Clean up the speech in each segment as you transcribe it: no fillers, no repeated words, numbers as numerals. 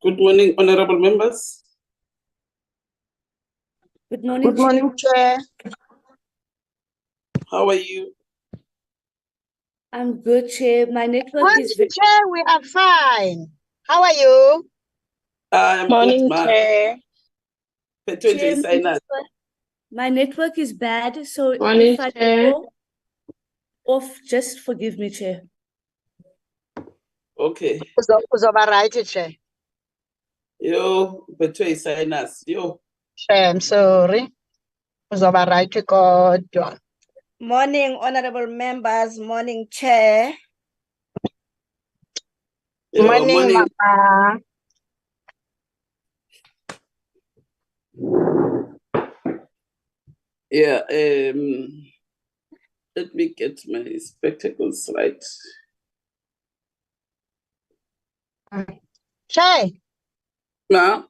Good morning, honorable members. Good morning. Good morning, Chair. How are you? I'm good, Chair. My network is very... Chair, we are fine. How are you? I'm Morning, good, Chair. Chair, my network is bad, so Morning, if I Chair. go off, just forgive me, Chair. Okay. Uzoba right, Chair. Yo, between sinus. Yo. Chair, I'm sorry. Uzoba right to God. Morning, honorable members. Morning, Chair. Yo, morning, Mama. Yeah, let me get my spectacles right. Chair. Now,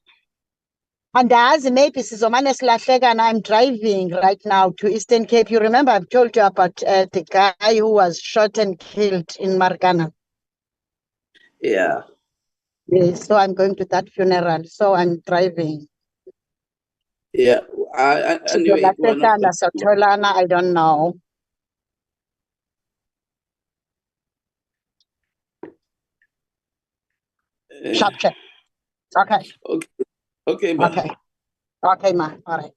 And as maybe Sizomane Slahleka, and I'm driving right now to Eastern Cape. You remember I've told you about the guy who was shot and killed in Marikana. yeah. Yes, so I'm going to that funeral. So I'm driving. Yeah. Anyway, I don't know. Sharp check. Okay. Okay. Okay, ma. Okay. Okay, ma. All right.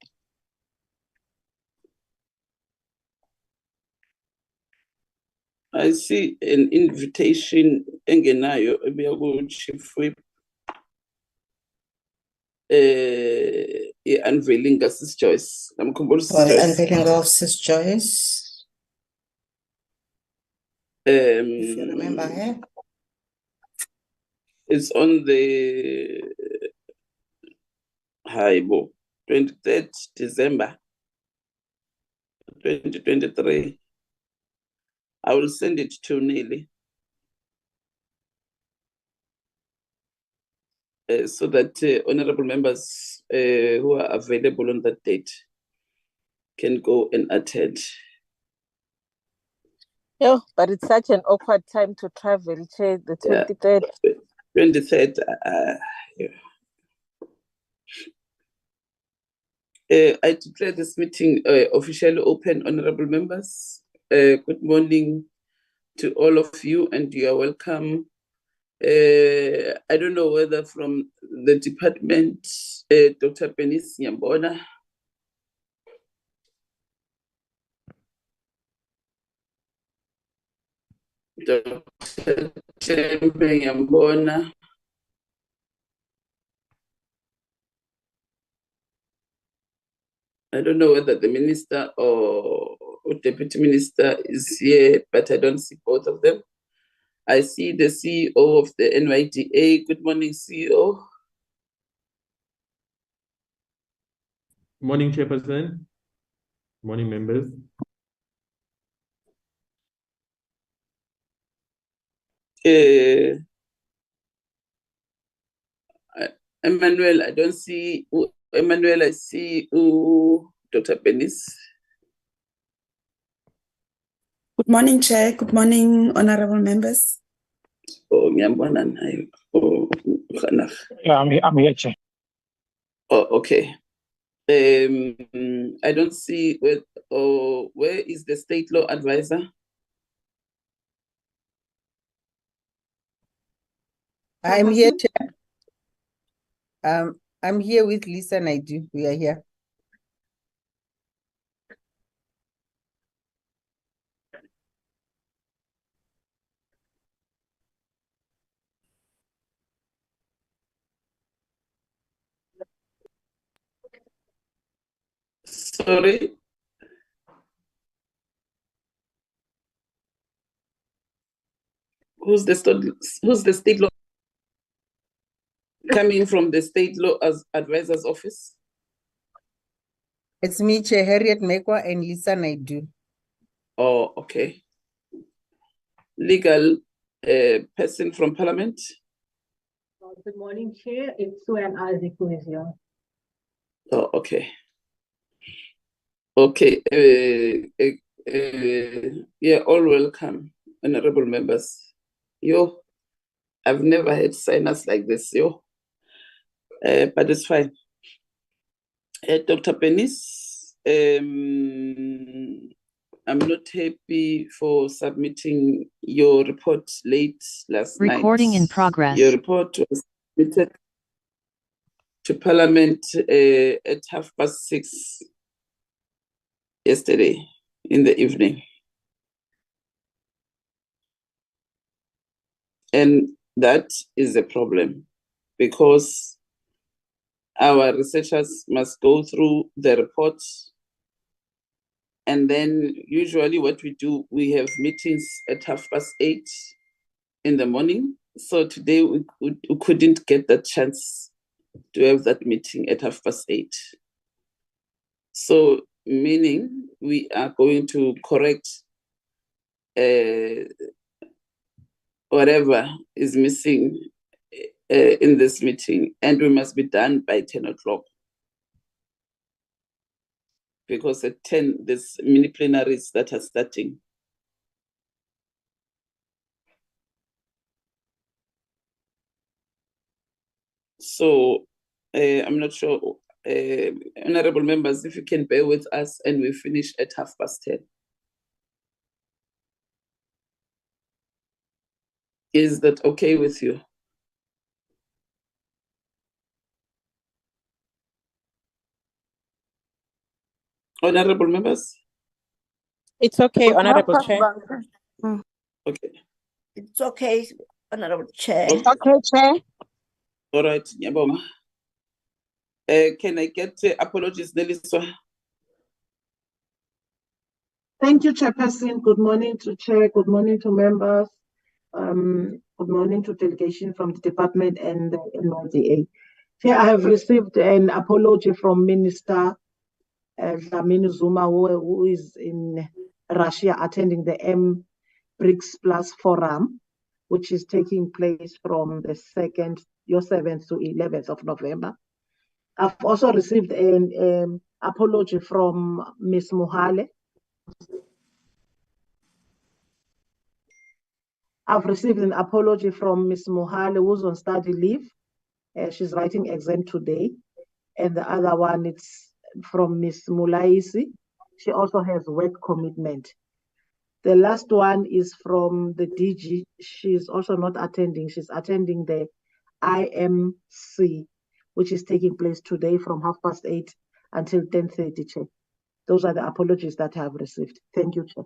I see an invitation engenayo Chief Whip. Unveiling Sis Joyce. Unveiling of Sis Joyce. If you remember her. It's on the 23rd December 2023. I will send it to Neely so that honorable members who are available on that date can go and attend. Yeah, but it's such an awkward time to travel, Chair, the 23rd. Yeah, 23rd. I declare this meeting officially open, honorable members. Good morning to all of you, and you are welcome. I don't know whether from the department, Dr. Penis Nyambona. Dr. Tembe Nyambona. I don't know whether the minister or deputy minister is here, but I don't see both of them. I see the CEO of the NYDA. Good morning, CEO. Morning, Chairperson. Morning, members. Emmanuel, I don't see Emmanuel. I see Dr. Penis. Good morning, Chair. Good morning, honorable members. Oh, Nyambona. Oh, yeah, I'm here, Chair. Oh, okay. I don't see where is the state law advisor? I'm here, Chair. I'm here with Lisa Naidu. We are here. Sorry. Who's the state law coming from the state law as advisor's office? It's me, Chair Harriet Mekwa and Lisa Naidu. Oh, okay. Legal person from Parliament? Good morning, Chair. It's Sue and Isaac who is here. Oh, okay. Okay. Yeah, all welcome, honorable members. I've never had sinus like this, but it's fine. Dr. Penis, I'm not happy for submitting your report late last night. Recording in progress. Your report was submitted to Parliament at 6:30 yesterday in the evening. And that is a problem because our researchers must go through the report. And then usually what we do, we have meetings at 8:30 in the morning. So today we couldn't get that chance to have that meeting at 8:30. So meaning we are going to correct whatever is missing in this meeting, and we must be done by 10 o'clock. Because at 10, there's mini plenaries that are starting. So I'm not sure, honorable members, if you can bear with us and we finish at 10:30. Is that okay with you? Honorable members? It's okay, Honorable Chair. Okay. It's okay, Honorable Chair. Okay, Chair. All right, Nyabonga. Can I get apologies, Neliswa? Thank you, Chairperson. Good morning to Chair. Good morning to members. Good morning to delegation from the department and the NYDA. Chair, I have received an apology from Minister Dlamini Zuma, who is in Russia attending the BRICS Plus Forum, which is taking place from the 7th to 11th of November. I've also received an apology from Ms. Mohale. I've received an apology from Ms. Mohale, who's on study leave. She's writing exam today. And the other one, it's from Ms. Mulaisi. She also has work commitment. The last one is from the DG. She's also not attending. She's attending the IMC, which is taking place today from 8:30 until 10:30, Chair. Those are the apologies that I have received. Thank you, Chair.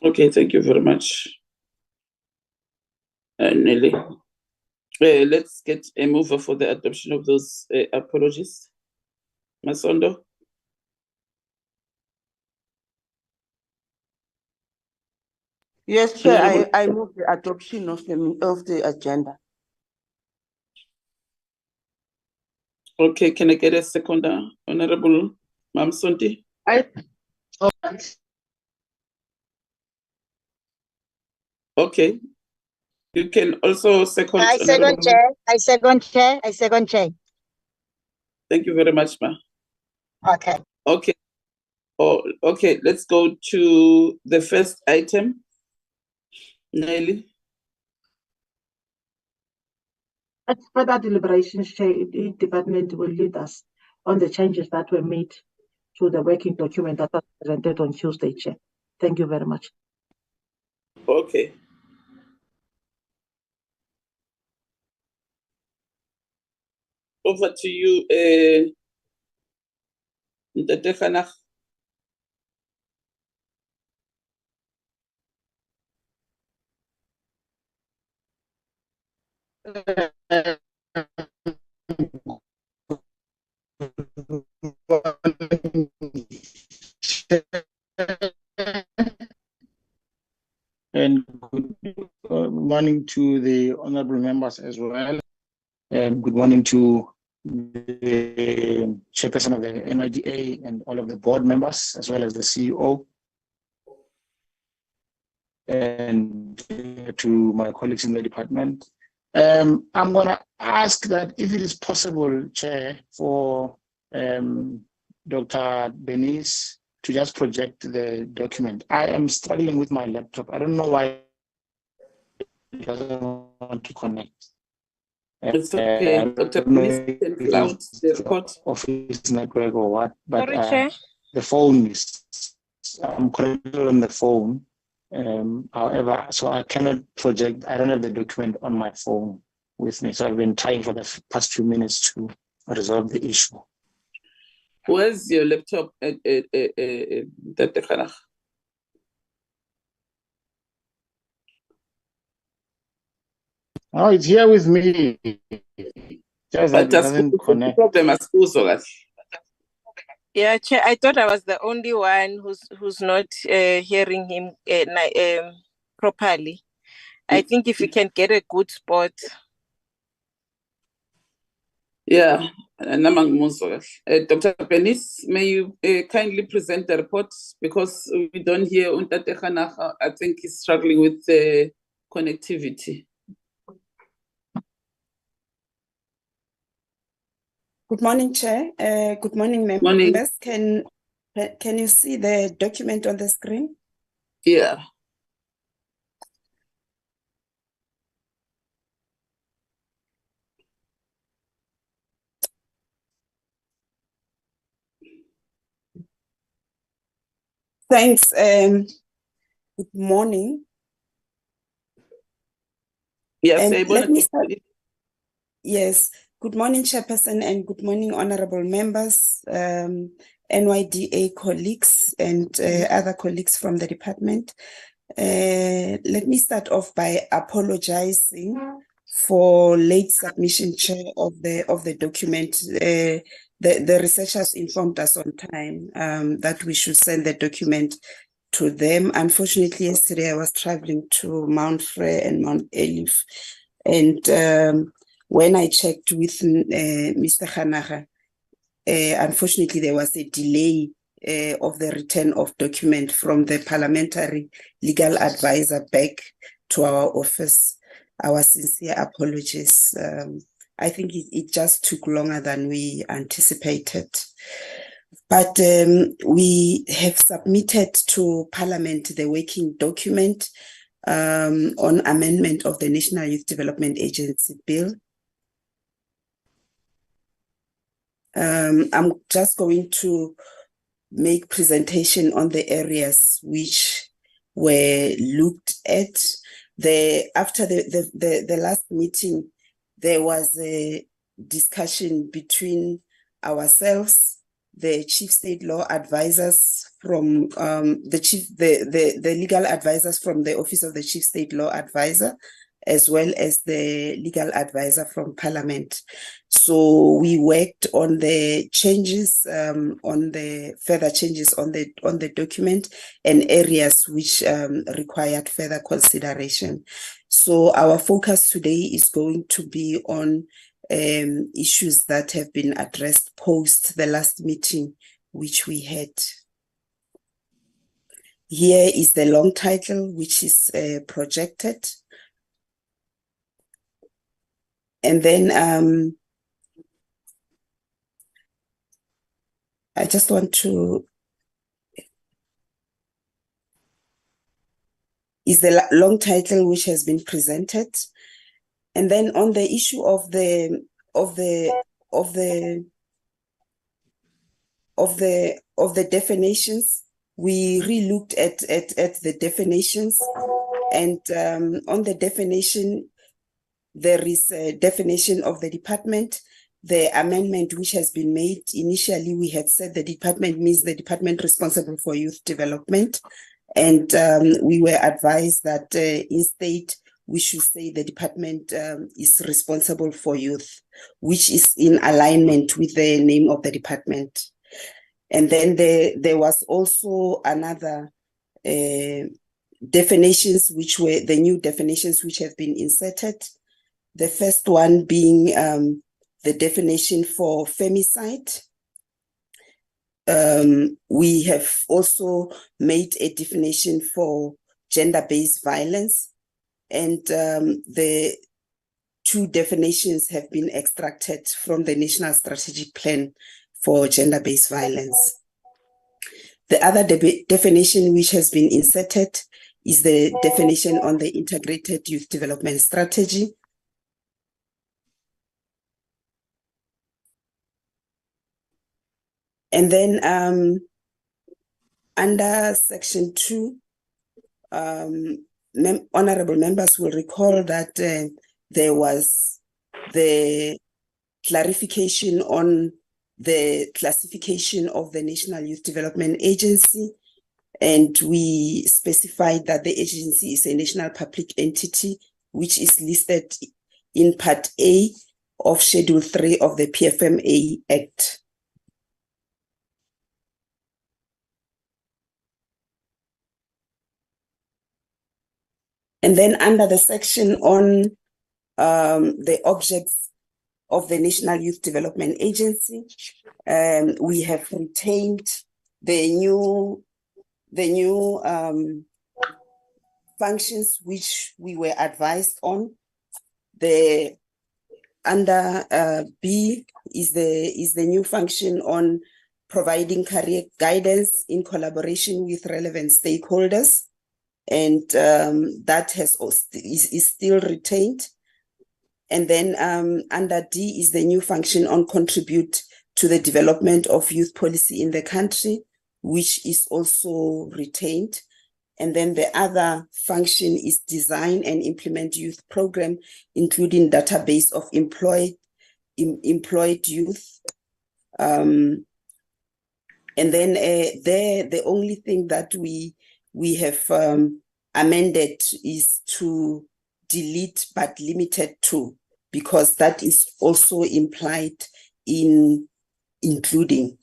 Okay, thank you very much, Nelly. Let's get a mover for the adoption of those apologies. Masondo? Yes, Chair, I move the adoption of the agenda. Okay, can I get a second, Honorable Mamsonti? Okay. You can also second. I second, Chair. I second, Chair. I second, Chair. Thank you very much, Ma. Okay. Okay. Oh, okay, let's go to the first item. Nelly. At further deliberations, Chair, the department will lead us on the changes that were made to the working document that was presented on Tuesday, Chair. Thank you very much. Okay. Over to you, Ntate Khanag. And good morning to the honorable members as well. And good morning to the chairperson of the NYDA and all of the board members, as well as the CEO. And to my colleagues in the department. I'm going to ask that if it is possible, Chair, for Dr. Benis to just project the document. I am struggling with my laptop. I don't know why it doesn't want to connect. It's okay. Dr. Police can fill out the report. Office network or what, but Sorry, Chair. the phone is, I'm connected on the phone. However, so I cannot project, I don't have the document on my phone with me. So I've been trying for the past few minutes to resolve the issue. Where's your laptop, Dr. Khanach? Oh, it's here with me. Just that But it doesn't connect. problem as usual. Yeah, Chair, I thought I was the only one who's not hearing him properly. I think if you can get a good spot. Yeah, Dr. Penis, may you kindly present the report, because we don't hear Untate Khanach. I think he's struggling with the connectivity. Good morning, Chair. Good morning, members. Morning. Can you see the document on the screen? Yeah. Thanks. Good morning. Yes, Let me start. Yes. Good morning, Chairperson, and good morning, honorable members, NYDA colleagues, and other colleagues from the department. Let me start off by apologizing for late submission, Chair, of the document. The researchers informed us on time that we should send the document to them. Unfortunately, yesterday I was traveling to Mount Frere and Mount Elif, and when I checked with Mr. Khanach, unfortunately there was a delay of the return of document from the parliamentary legal advisor back to our office. Our sincere apologies. I think it just took longer than we anticipated. But we have submitted to Parliament the working document on amendment of the National Youth Development Agency Bill. I'm just going to make presentation on the areas which were looked at. After the last meeting, there was a discussion between ourselves, the chief state law advisors from the legal advisors from the Office of the Chief State Law Advisor, as well as the legal advisor from Parliament. So we worked on the changes, on the further changes on the document and areas which required further consideration. So our focus today is going to be on issues that have been addressed post the last meeting which we had. Here is the long title, which is projected. And then I just want to, is the long title which has been presented. And then on the issue of the definitions, we re-looked at the definitions, and on the definition, there is a definition of the department. The amendment which has been made, initially we had said the department means the department responsible for youth development, and we were advised that instead we should say the department is responsible for youth, which is in alignment with the name of the department. And then there was also another definitions, which were the new definitions which have been inserted. The first one being the definition for femicide. We have also made a definition for gender-based violence, and the two definitions have been extracted from the National Strategic Plan for gender-based violence. The other definition which has been inserted is the definition on the integrated youth development strategy. And then under section 2, honorable members will recall that there was the clarification on the classification of the National Youth Development Agency, and we specified that the agency is a national public entity which is listed in Part A of Schedule 3 of the PFMA Act. And then under the section on the objects of the National Youth Development Agency, we have retained the new functions which we were advised on. The under B is the new function on providing career guidance in collaboration with relevant stakeholders, and that is still retained. And then under D is the new function on contribute to the development of youth policy in the country, which is also retained. And then the other function is design and implement youth program, including database of employed youth. And then the only thing that we have amended is to delete but limited to, because that is also implied in including.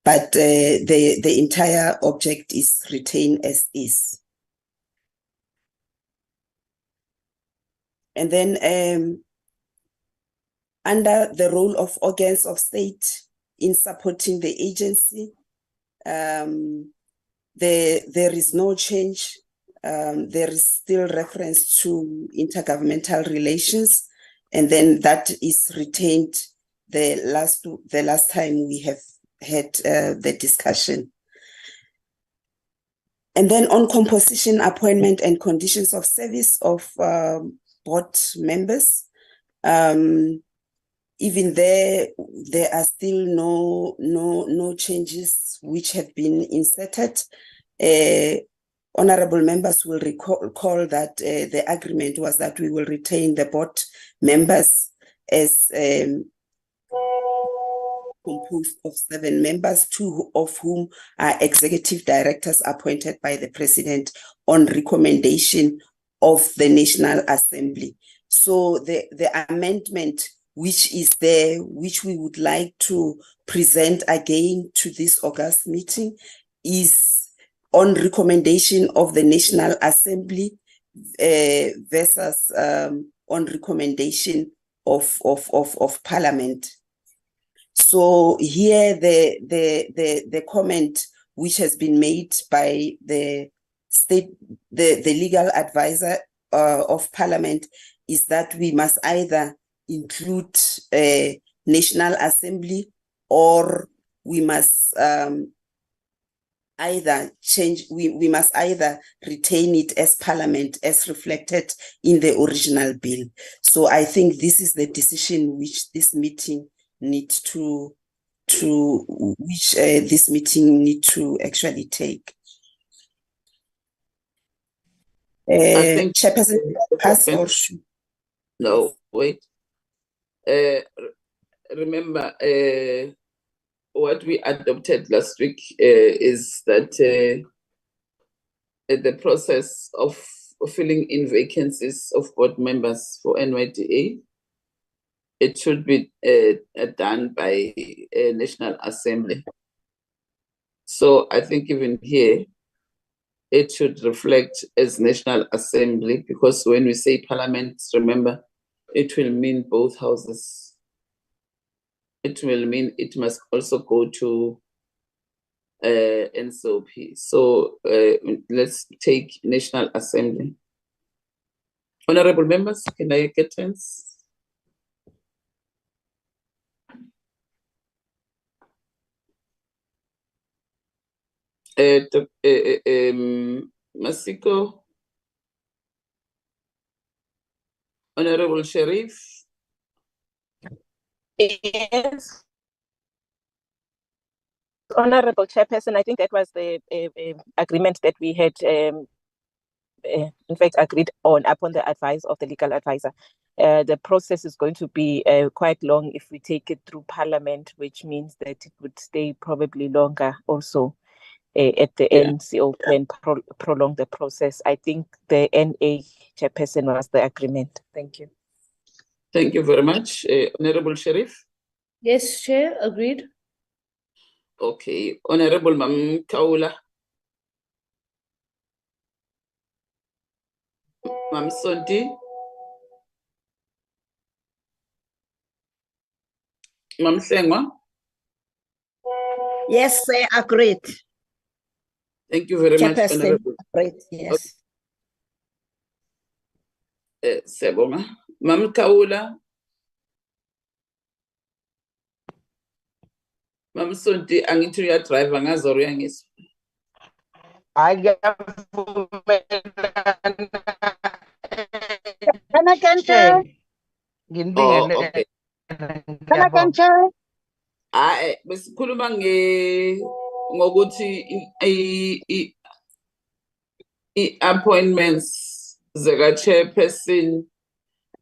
But the entire object is retained as is. And then under the role of organs of state in supporting the agency, there is no change. There is still reference to intergovernmental relations, and then that is retained the last time we have had the discussion. And then on composition, appointment, and conditions of service of board members, even there are still no changes which have been inserted. Honorable members will recall that the agreement was that we will retain the board members as composed of 7 members, 2 of whom are executive directors appointed by the president on recommendation of the National Assembly. So the amendment which is there, which we would like to present again to this August meeting, is on recommendation of the National Assembly versus on recommendation of Parliament. So here the comment which has been made by the legal advisor of Parliament is that we must either include National Assembly, or we must either retain it as Parliament as reflected in the original bill. So I think this is the decision which this meeting needs to actually take. I think Chairperson, pass or no, wait. Remember, what we adopted last week is that the process of filling in vacancies of board members for NYDA, it should be done by a National Assembly. So I think even here, it should reflect as National Assembly, because when we say Parliament, remember, it will mean both houses. It will mean it must also go to NCOP. So let's take National Assembly. Honorable members, can I get turns? Masiko, Honorable Sharif. Yes. Honorable Chairperson, I think that was the agreement that we had, in fact, agreed on upon the advice of the legal advisor. The process is going to be quite long if we take it through Parliament, which means that it would stay probably longer also at the end. NCO can prolong the process. I think the NA Chairperson was the agreement. Thank you. Thank you very much. Honorable Sheriff. Yes, Chair, agreed. Okay. Honorable Mam Kaula. Mam Sonti. Mam Sengwa. Yes, sir, agreed. Thank you very much, Chairperson, Honorable. agreed, yes. Sebonga. Mam Kaula. Mam Sonti, angithi uyadrive ngazori yangizwa. Can I can Chair. Oh, okay. Can I can chair? Besikhuluma ngokuthi i-appointments zeka-chairperson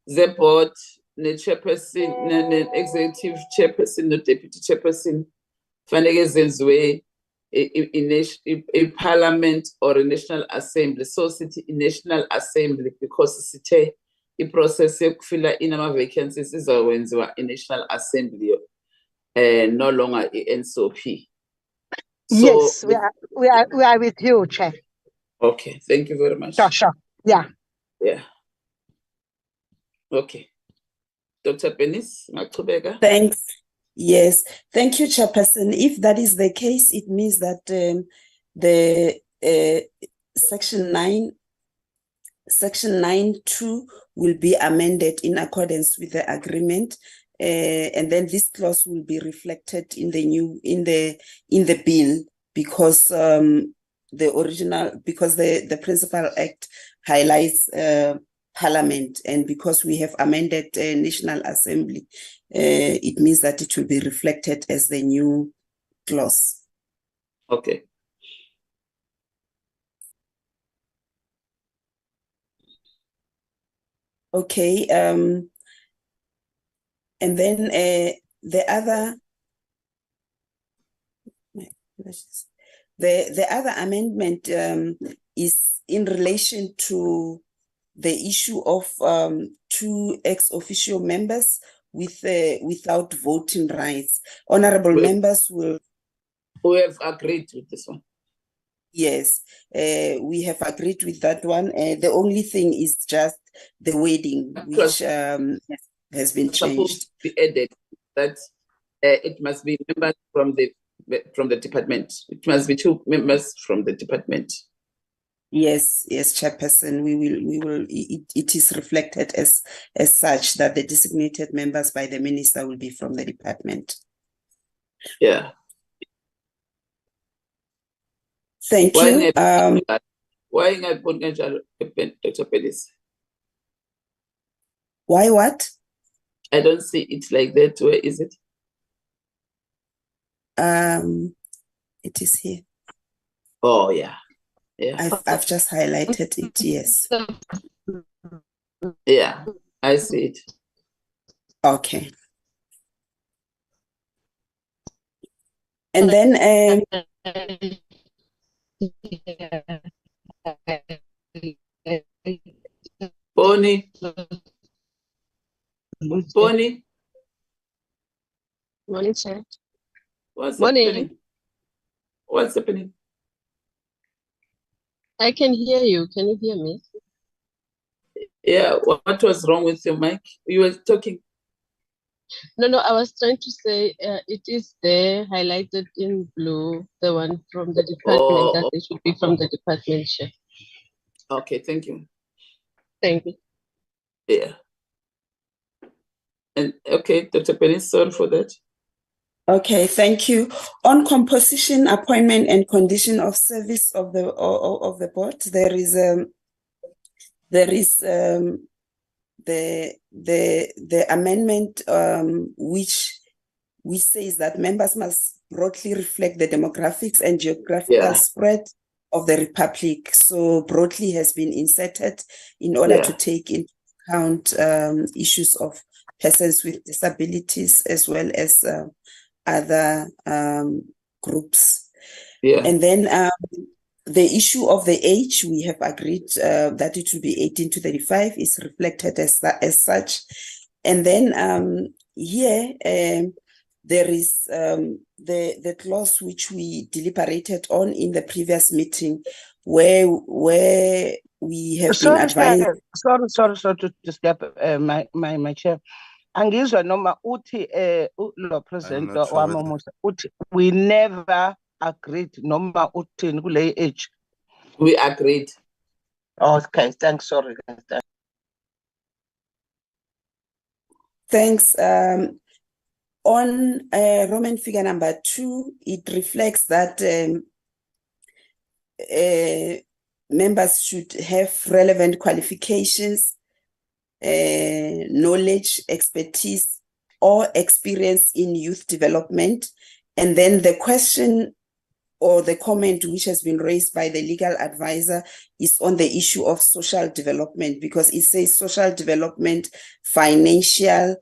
ze-board ne-chairperson ne-executive chairperson no-deputy chairperson faneke zenziwe i-parliament or i-national assembly. So sithi i-national assembly because sithe i-process yokufila in ama-vacancies izakwenziwa i-national assembly no longer i-NCOP. So, Yes, we are with you, Chair. Okay, thank you very much. Sure. Yeah. Yeah. Okay. Dr. Penis, Machubega. Thanks. Yes, thank you, Chairperson. If that is the case, it means that the Section 9(2) will be amended in accordance with the agreement, and then this clause will be reflected in the bill because the Principal Act highlights Parliament, and because we have amended National Assembly, it means that it will be reflected as the new clause. Okay. Okay. And then the other amendment is in relation to the issue of 2 ex-officio members without voting rights. Honorable members will... We have agreed with this one. Yes, we have agreed with that one. The only thing is just the wording, which has been changed. Supposed to be added that it must be members from the department. It must be 2 members from the department. Yes, Chairperson, we will. It is reflected as such that the designated members by the minister will be from the department. Yeah. Thank you. Why not Dr. Pelis? Why what? I don't see it like that. Where is it? It is here. Oh yeah. Yeah. I've just highlighted it, yes. Yeah, I see it. Okay. And then Bonnie. Morning, sir. What's Morning. happening? What's happening? I can hear you. Can you hear me? Yeah, what was wrong with your mic? You were talking. No, I was trying to say it is there highlighted in blue, the one from the department, that it should be from the department, Chair. Okay, thank you. Thank you. Yeah. And okay, Dr. Penny, sorry for that. okay, thank you. On composition, appointment, and condition of service of the board, there is the amendment which which says that members must broadly reflect the demographics and geographical spread of the Republic. So broadly has been inserted in order to take into account issues of persons with disabilities as well as other groups. And then the issue of the age, we have agreed that it will be 18 to 35 is reflected as such. And then here, there is the clause which we deliberated on in the previous meeting where we have been advised. Sorry to disturb my chair. Angizwa noma uthi lo president waMomusa uthi we never agreed noma uthini kule age. We agreed. Okay, thanks. Sorry. Thanks. On Roman figure number 2, it reflects that members should have relevant qualifications, knowledge, expertise, or experience in youth development. And then the question or the comment which has been raised by the legal advisor is on the issue of social development, because it says social development, financial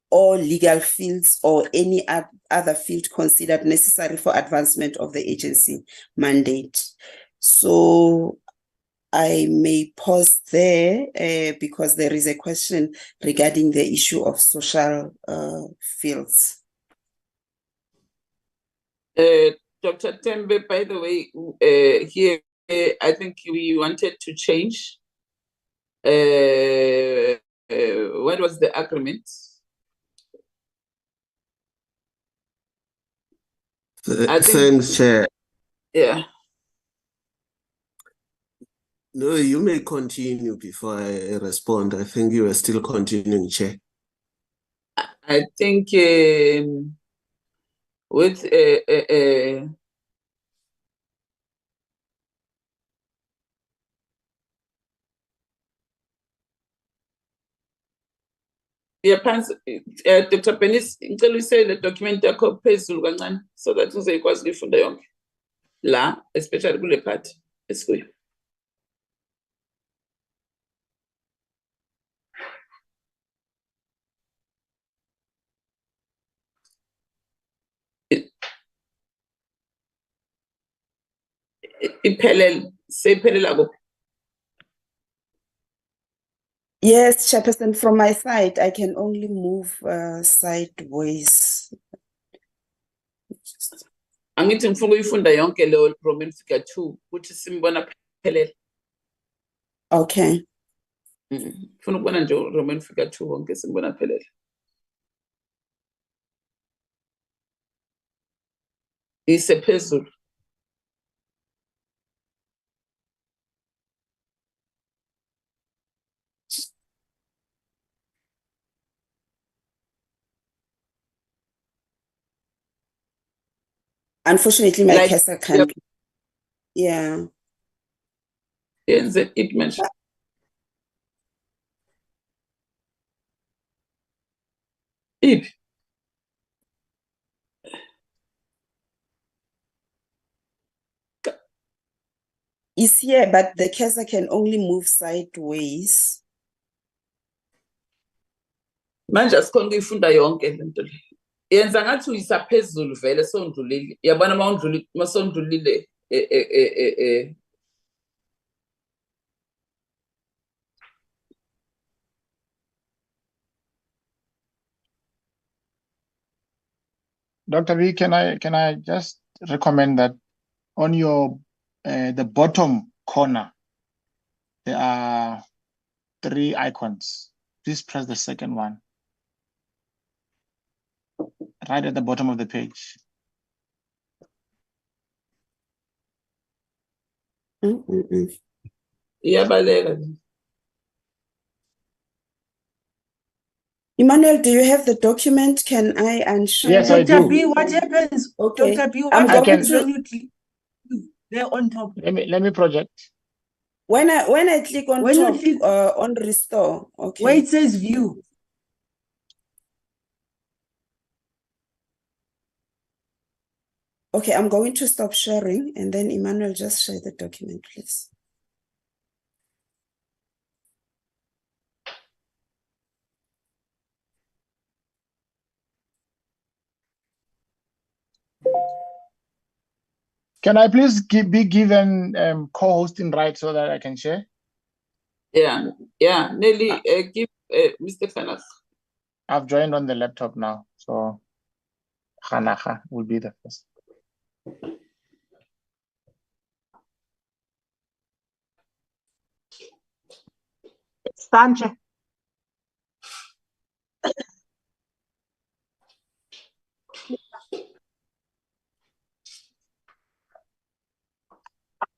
or legal fields or any other field considered necessary for advancement of the agency mandate. So I may pause there because there is a question regarding the issue of social fields. Dr. Tembe, by the way, here I think we wanted to change. What was the agreement? Thanks, Chair. Yeah. No, you may continue before I respond. I think you are still continuing, Chair. I think with Dr. Penis, ngicela uyise le document yakho phezulu kancane so that uzokwazi ukuyifunda yonke la, especially kule part esikuyo. Iphelele, seyiphelela kuphi? Yes, Chairperson, from my side, I can only move sideways. Angithi ngifuna uyifunda yonke le Roman figure 2 ukuthi simbona phelele. Okay. Ngifuna ukubona nje Roman figure 2 wonke simbona phelele. Ise phezulu. Unfortunately, my Like, cursor can't. Yeah. Yes, it mentioned. It. It's here, but the cursor can only move sideways. Manje asikhona ukuyifunda yonke lento le. Yenza ngathi uyisa phezulu vele sondlulile. Yabona masondlulile Dr. V, can I just recommend that on your the bottom corner there are 3 icons. Please press the second one. Right at the bottom of the page. Yeah, Emmanuel, do you have the document? Can I unsure? Yes, I do. Dr. B, what happens? Okay. Dr. B, I'm what going happens to- when you click there on top? Let me project. When I click on When you top, click- on restore, okay. Where it says view. Okay, I'm going to stop sharing and then Emmanuel, just share the document, please. Can I please be given co-hosting rights so that I can share? Yeah, Nelly, give Mr. Fanak. I've joined on the laptop now, so Hanaha will be the first. Stanche.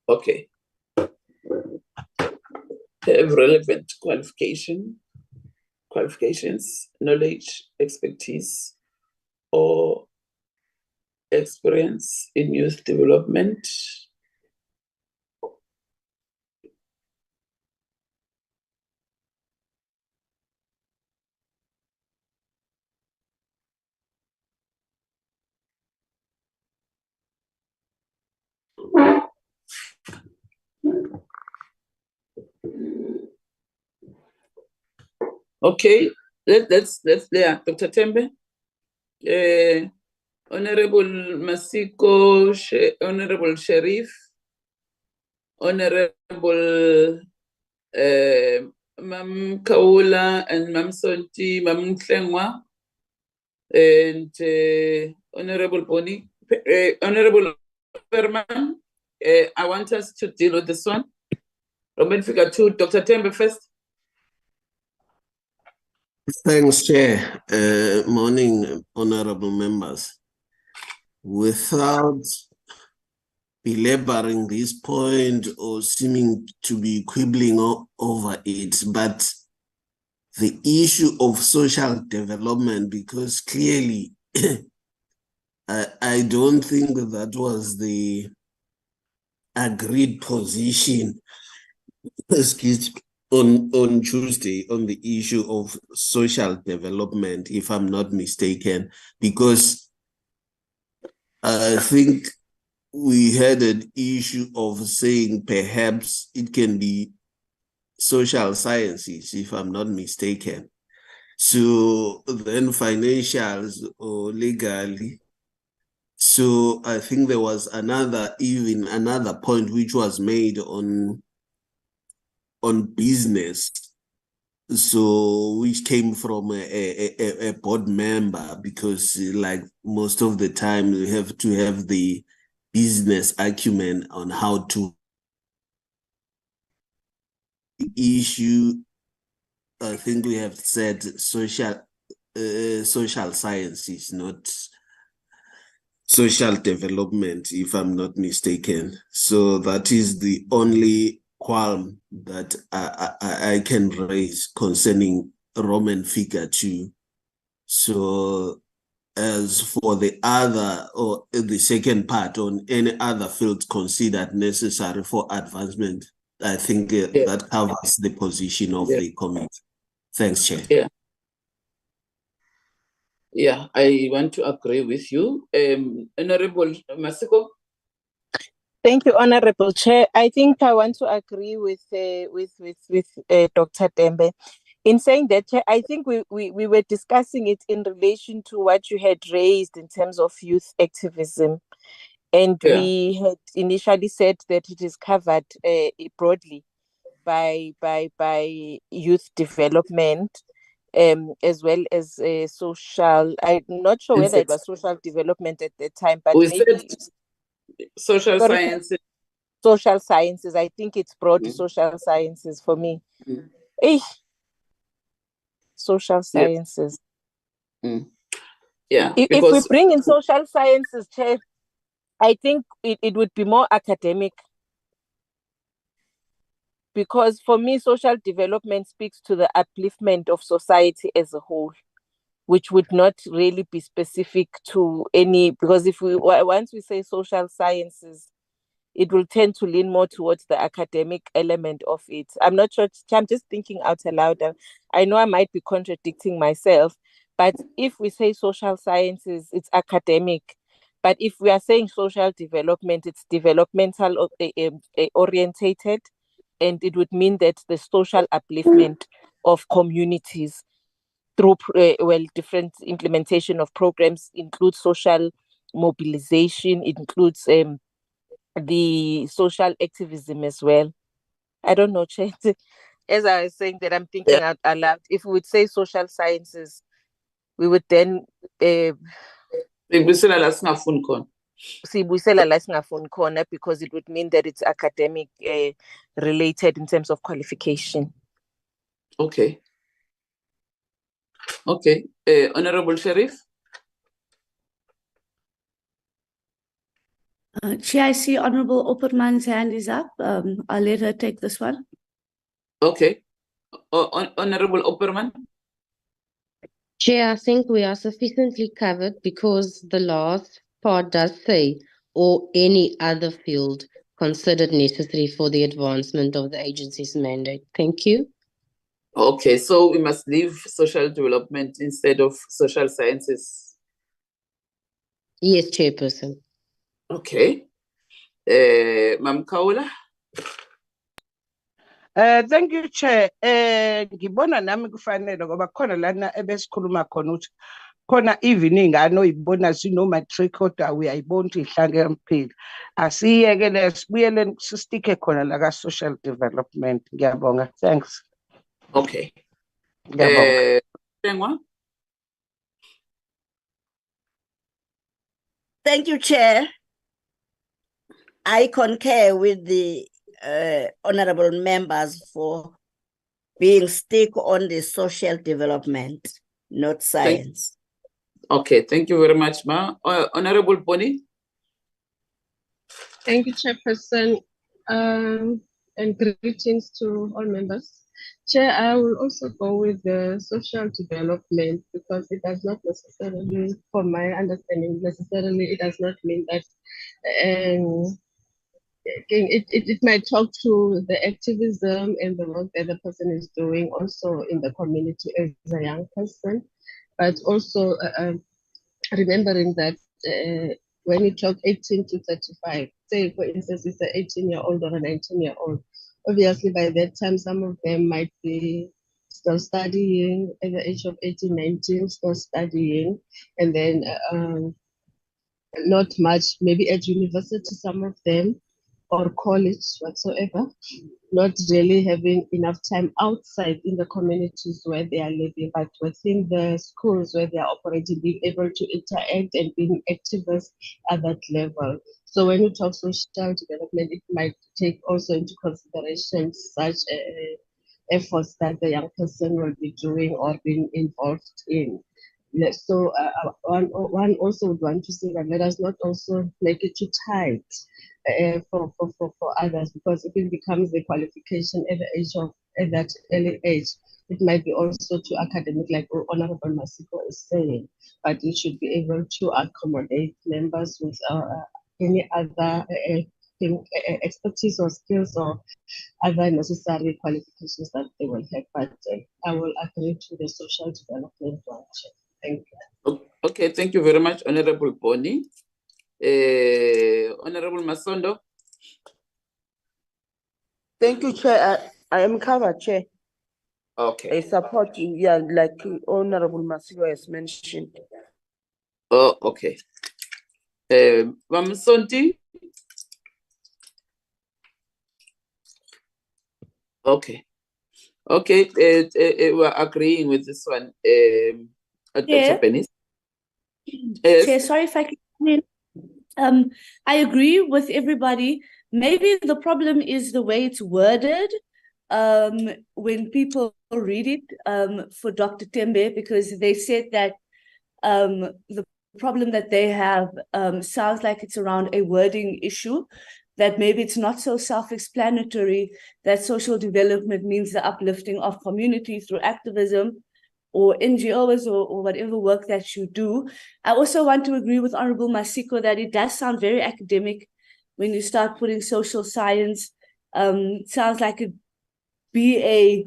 Okay. Have relevant qualifications, knowledge, expertise, or experience in youth development. Okay, let's there. Dr. Tembe, Honorable Masiko, Honorable Sharif, Honorable Mam Kaula and Mam Sonti, Mam Tlengwa, and Honorable Boni, Honorable Berman. I want us to deal with this one. Roman figure 2, Dr. Tembe first. Thanks, Chair. Morning, honorable members. Without belaboring this point or seeming to be quibbling over it, but the issue of social development, because clearly I don't think that was the agreed position, excuse me, on Tuesday on the issue of social development, if I'm not mistaken, because I think we had an issue of saying perhaps it can be social sciences, if I'm not mistaken. So then financials or legally. So I think there was another point which was made on business. So which came from a board member, because like most of the time you have to have the business acumen on how to issue. I think we have said social sciences, not social development, if I'm not mistaken. So that is the only qualm that I can raise concerning Roman figure 2. So as for the other, or the second part, on any other fields considered necessary for advancement, I think that covers the position of the committee. Thanks, Chair. Yeah, I want to agree with you. Honorable Masiko. Thank you, Honorable Chair. I think I want to agree with Dr. Tembe in saying that, Chair, I think we were discussing it in relation to what you had raised in terms of youth activism. And we had initially said that it is covered broadly by youth development, as well as social. I'm not sure whether it was social development at that time, but we maybe said social sciences. Social sciences. I think it's broad social sciences for me. Social sciences. Yeah. If we bring in social sciences, Chair, I think it would be more academic. Because for me, social development speaks to the upliftment of society as a whole, which would not really be specific to any, because once we say social sciences, it will tend to lean more towards the academic element of it. I'm not sure, I'm just thinking out aloud. I know I might be contradicting myself, but if we say social sciences, it's academic. But if we are saying social development, it's developmental orientated, and it would mean that the social upliftment of communities through different implementation of programs includes social mobilization, includes the social activism as well. I don't know, Chair. As I was saying that I'm thinking out aloud, if we would say social sciences, we would then Sibuyisela la singafuni khona. sibuyisela la singafuni khona, because it would mean that it's academic related in terms of qualification. Okay. Okay. Honorable Sheriff. Chair, I see Honorable Opperman's hand is up. I'll let her take this one. Okay. Honorable Opperman. Chair, I think we are sufficiently covered because the last part does say, or any other field considered necessary for the advancement of the agency's mandate. Thank you. Okay, so we must leave social development instead of social sciences. Yes, Chairperson. Okay. Mam Kaula. Thank you, Chair. Ngibona nami kufanele ngoba khona lana ebesikhuluma khona ukuthi khona evening anoyibona sino matric kodwa uyayibona ukuthi ihlange yamphila. Asiyekele sibuyele sisticke khona la ka social development. Ngiyabonga. Thanks. Okay. Ngiyabonga. Thank you, Chair. I concur with the honorable members for being stick on the social development, not science. Okay, thank you very much, Ma. Honorable Bonnie. Thank you, Chairperson, and greetings to all members. Chair, I will also go with the social development because it does not necessarily, from my understanding, it does not mean that it might talk to the activism and the work that the person is doing also in the community as a young person, but also remembering that when you talk 18 to 35, say for instance, it's an 18-year-old or a 19-year-old, obviously by that time, some of them might be still studying at the age of 18, 19, still studying, and then not much, maybe at university, some of them, or college whatsoever, not really having enough time outside in the communities where they are living, but within the schools where they are operating, being able to interact and being activists at that level. So when you talk social development, it might take also into consideration such efforts that the young person will be doing or being involved in. So one also would want to say that let us not also make it too tight for others, because if it becomes a qualification at that early age, it might be also too academic, like Honorable Masiko is saying, but it should be able to accommodate members with any other expertise or skills or other necessary qualifications that they will have. But I will agree to the social development one. Thank you. Okay, thank you very much, Honorable Bonnie. Honorable Masondo. Thank you, Chair. I am covered, Chair. Okay. I support you, yeah, like Honorable Masiko has mentioned. Oh, okay. Mamsonti. Okay. Okay, we're agreeing with this one. Japanese. Yes. Chair, sorry if I can come in. I agree with everybody. Maybe the problem is the way it's worded when people read it for Dr. Tembe, because they said that the problem that they have sounds like it's around a wording issue, that maybe it's not so self-explanatory that social development means the uplifting of community through activism or NGOs or whatever work that you do. I also want to agree with Honorable Masiko that it does sound very academic when you start putting social science. It sounds like a BA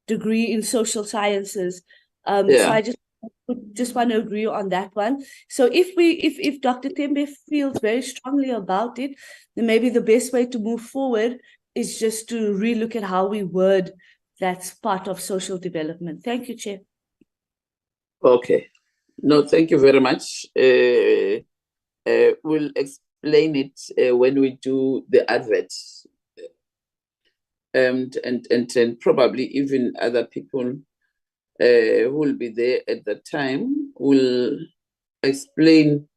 degree in social sciences. So I just would just want to agree on that one. So if Dr. Tembe feels very strongly about it, then maybe the best way to move forward is just to relook at how we word that's part of social development. Thank you, Chair. Okay. No, thank you very much. We'll explain it when we do the advert. And probably even other people who will be there at that time will explain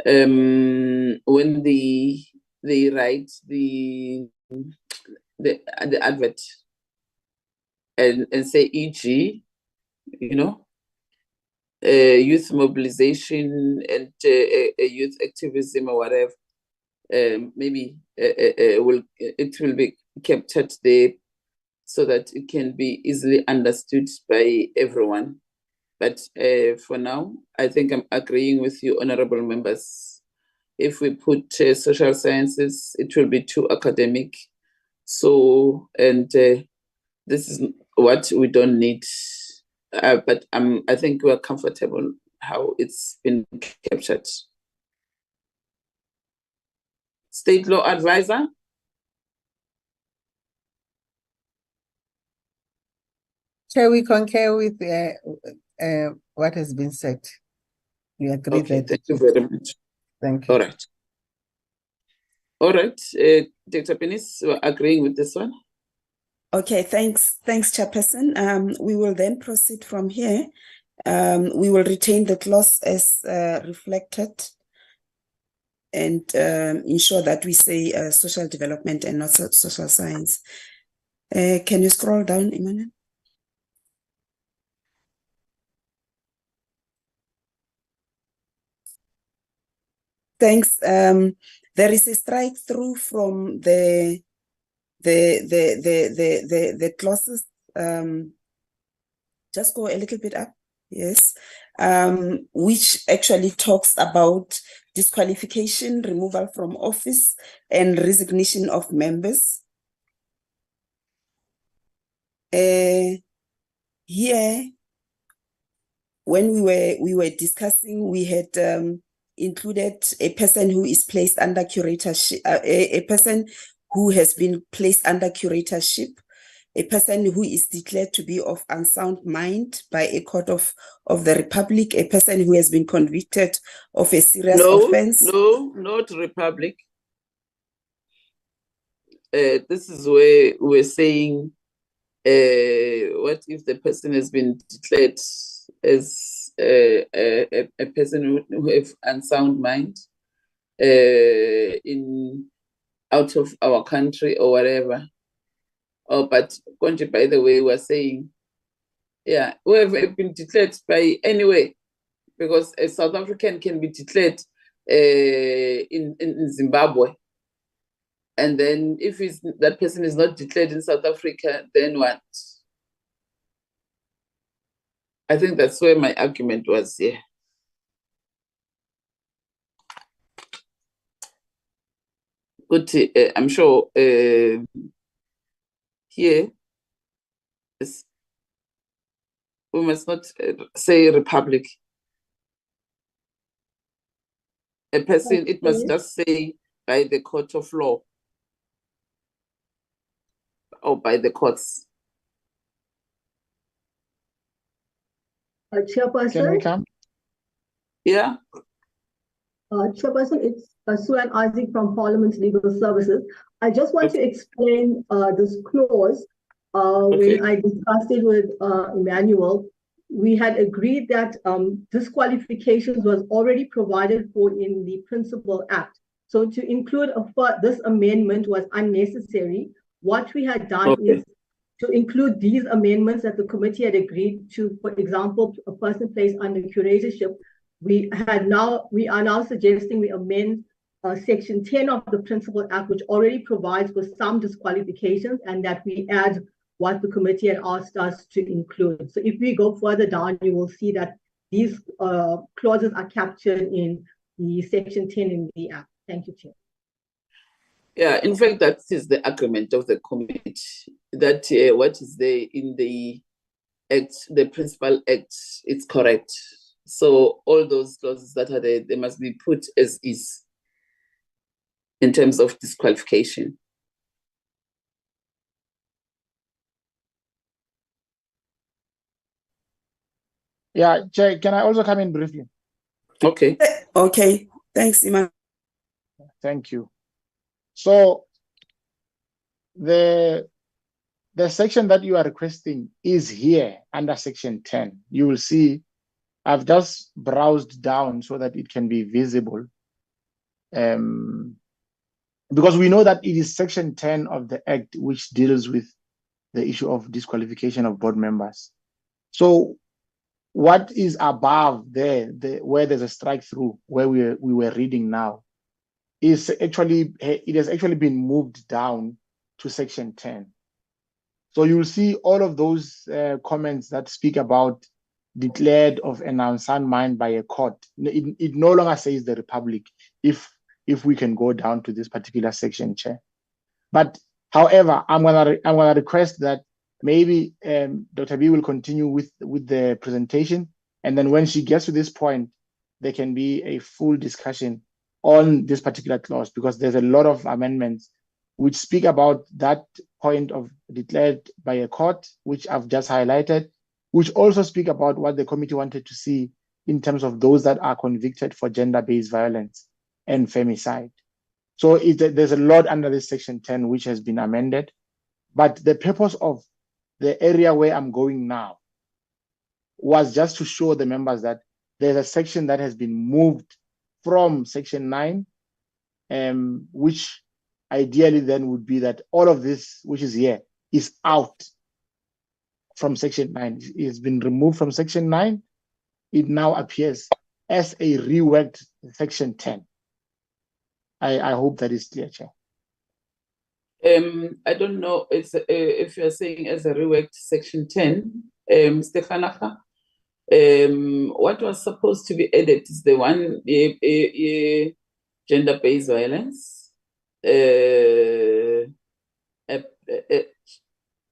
when they write the advert and say, e.g., youth mobilization and youth activism or whatever. Maybe it will be captured there so that it can be easily understood by everyone. But for now, I think I'm agreeing with you, honorable members. If we put social sciences, it will be too academic. So, and this is what we don't need. But I think we're comfortable how it's been captured. State law advisor. Chair, we concur with what has been said. We agree Okay, that. thank you very much. Thank you. All right. All right, Dr. Penis, we're agreeing with this one. Okay, thanks, Chairperson. We will then proceed from here. We will retain the clause as reflected and ensure that we say social development and not social science. Can you scroll down, Emmanuel? Thanks. There is a strike through from the clauses. Just go a little bit up. Yes. Which actually talks about disqualification, removal from office, and resignation of members. Here, when we were discussing, we had included a person who is placed under curatorship, a person who has been placed under curatorship, a person who is declared to be of unsound mind by a court of the Republic, a person who has been convicted of a serious offense. No, not Republic. This is where we're saying, what if the person has been declared as a person who have unsound mind out of our country or whatever? Oh, but Konji, by the way, we're saying, yeah, whoever been declared by anyway, because a South African can be declared in Zimbabwe. And then if that person is not declared in South Africa, then what? I think that's where my argument was here. Good, I'm sure here, we must not say Republic. A person, it must just say by the court of law or by the courts. Chairperson? Can we come? Yeah. Chairperson, it's Suan Isaac from Parliament's Legal Services. I just want to explain this clause. When I discussed it with Emmanuel, we had agreed that disqualifications was already provided for in the Principal Act. So to include this amendment was unnecessary. What we had done is to include these amendments that the committee had agreed to. For example, a person placed under curatorship. We are now suggesting we amend Section 10 of the Principal Act, which already provides for some disqualifications, and that we add what the committee had asked us to include. So if we go further down, you will see that these clauses are captured in the Section 10 in the Act. Thank you, Chair. Yeah, in fact, that is the agreement of the committee, that what is there in the Act, the Principal Act, it's correct. So all those clauses that are there, they must be put as is in terms of disqualification. Yeah, Chair, can I also come in briefly? Okay. Okay, thanks, Iman. Thank you. So the section that you are requesting is here under section 10. You will see I've just browsed down so that it can be visible. Because we know that it is section 10 of the Act which deals with the issue of disqualification of board members. So what is above there, where there's a strike through, where we were reading now, is actually, it has actually been moved down to section 10. So you'll see all of those comments that speak about declared of an unsound mind by a court. It no longer says the Republic, if we can go down to this particular section, Chair. But however, I'm gonna request that maybe Dr. B will continue with the presentation, and then when she gets to this point, there can be a full discussion on this particular clause, because there's a lot of amendments which speak about that point of declared by a court, which I've just highlighted, which also speak about what the committee wanted to see in terms of those that are convicted for gender-based violence and femicide. So there's a lot under this section 10 which has been amended, but the purpose of the area where I'm going now was just to show the members that there's a section that has been moved from section 9, which ideally then would be that all of this, which is here, is out from section 9. It's been removed from section 9. It now appears as a reworked section 10. I hope that is clear, Chair. I don't know if you're saying as a reworked section 10, Mr. Khanaka, what was supposed to be added is the one gender-based violence.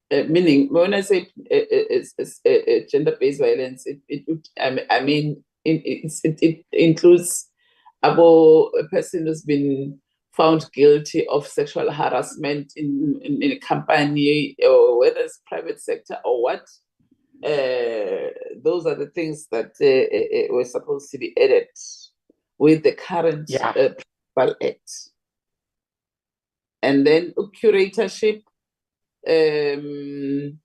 Meaning, when I say gender-based violence, it includes a person who's been found guilty of sexual harassment in a company, or whether it's private sector or what. Those are the things that were supposed to be added with the current Principal Act. And then curatorship. Konje,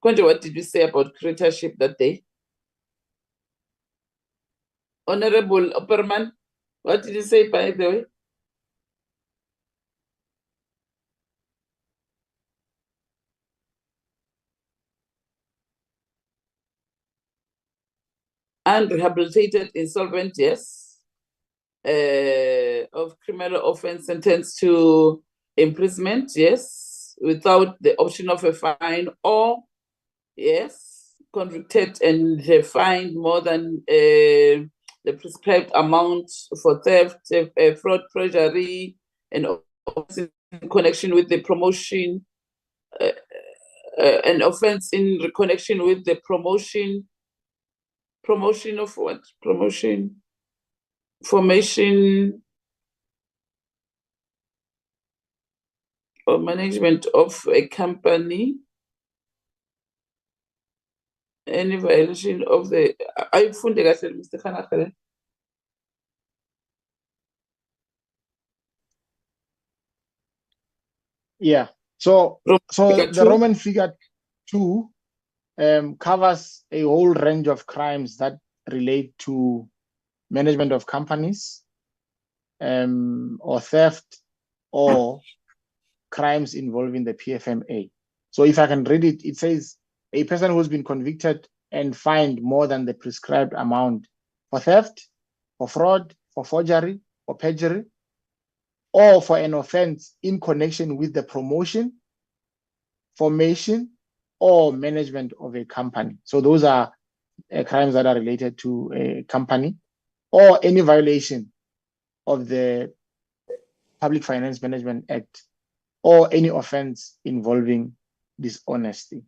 what did you say about curatorship that day? Honorable Opperman, what did you say, by the way? Unrehabilitated insolvent, yes. Of criminal offense sentenced to imprisonment, yes, without the option of a fine, or yes, convicted and fined more than the prescribed amount for theft, fraud, perjury, and in connection with the promotion, an offense in connection with the promotion of what? Formation or management of a company, any violation of the. I found the Mr. Khanaka. Yeah. So the Roman figure 2 covers a whole range of crimes that relate to management of companies, or theft, or crimes involving the PFMA. So if I can read it, it says a person who's been convicted and fined more than the prescribed amount for theft, for fraud, for forgery, for perjury, or for an offense in connection with the promotion, formation, or management of a company. So those are crimes that are related to a company, or any violation of the Public Finance Management Act, or any offense involving dishonesty.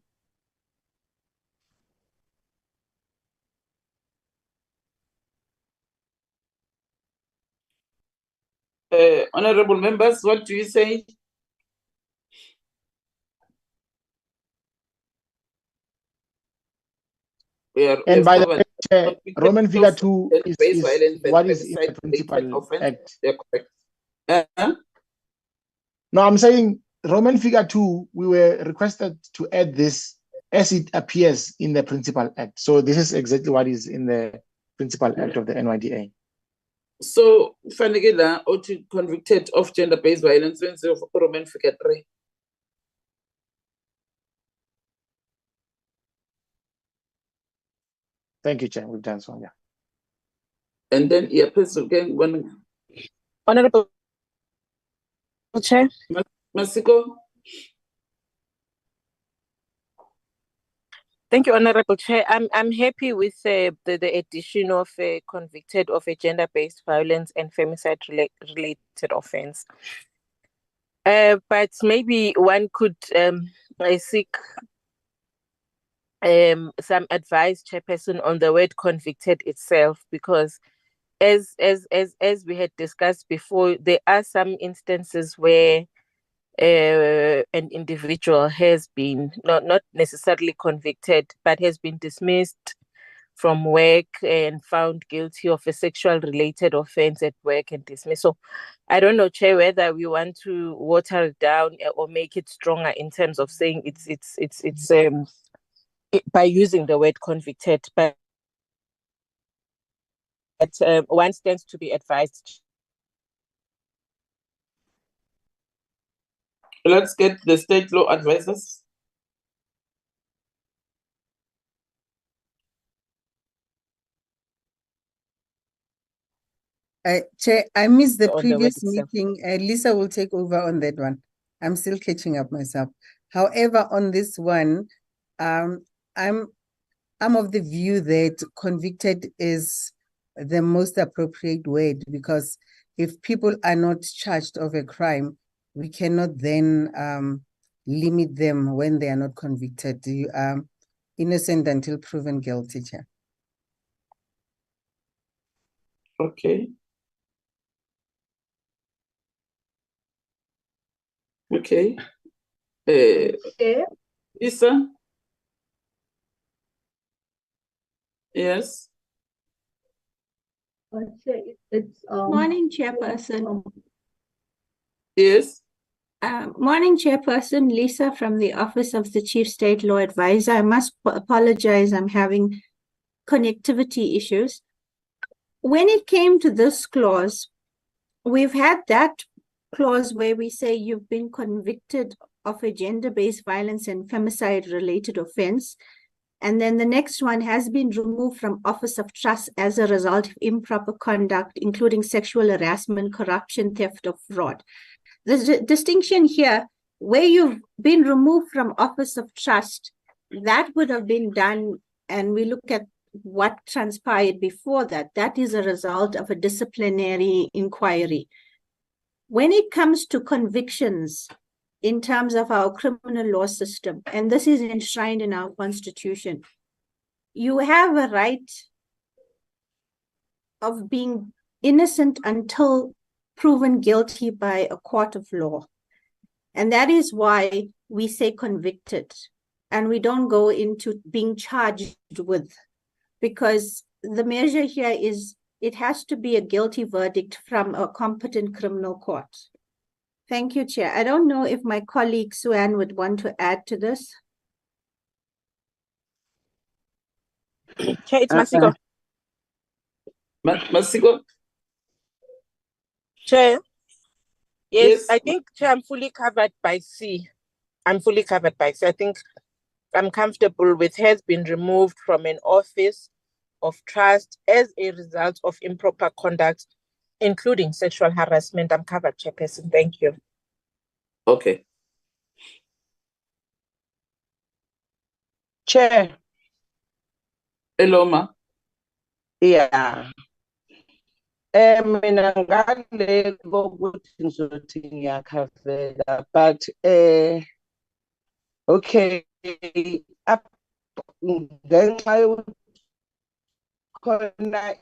Honorable members, what do you say? And by the way, Roman figure 2 is what is in the principal act. No, I'm saying Roman figure 2, we were requested to add this as it appears in the principal act. So this is exactly what is in the principal act of the NYDA. So, Fanigela, or convicted of gender-based violence, of Roman figure 3. Thank you, Chair. We've done so, yeah. And then, yeah, please, again, one. Honorable Chair. Masiko. Thank you, Honorable Chair. I'm happy with the addition of convicted of a gender-based violence and femicide-related offence. But maybe one could seek some advice, Chairperson, on the word convicted itself, because as we had discussed before, there are some instances where an individual has been not necessarily convicted, but has been dismissed from work and found guilty of a sexual related offense at work and dismissed. So I don't know, Chair, whether we want to water it down or make it stronger in terms of saying it's by using the word convicted, but one stands to be advised. Let's get the state law advisors. Chair, I missed the On the previous word itself. meeting. Lisa will take over on that one. I'm still catching up myself. However, on this one, I'm of the view that convicted is the most appropriate word, because if people are not charged of a crime, we cannot then limit them when they are not convicted. You are innocent until proven guilty, Chair. Okay. Okay. Lisa? Yes. Morning, Chairperson. Yes. Morning, Chairperson. Lisa from the Office of the Chief State Law Advisor. I must apologize, I'm having connectivity issues. When it came to this clause, we've had that clause where we say you've been convicted of a gender-based violence and femicide-related offense. And then the next one has been removed from office of trust as a result of improper conduct, including sexual harassment, corruption, theft, or fraud. The distinction here, where you've been removed from office of trust, that would have been done, and we look at what transpired before that. That is a result of a disciplinary inquiry. When it comes to convictions, in terms of our criminal law system, and this is enshrined in our constitution, you have a right of being innocent until proven guilty by a court of law. And that is why we say convicted, and we don't go into being charged with, because the measure here is it has to be a guilty verdict from a competent criminal court. Thank you, Chair. I don't know if my colleague Suan would want to add to this. Chair, it's Masiko. Masiko? Chair? Yes, I think, Chair, I'm fully covered by C. I'm fully covered by C. I think I'm comfortable with has been removed from an office of trust as a result of improper conduct, including sexual harassment. I'm covered, Chairperson. Thank you. Okay. Chair. Eloma. Yeah. Mina ngale kokuthi ngizothi ngiyakhavela, but okay, ngenxa yokuthi khona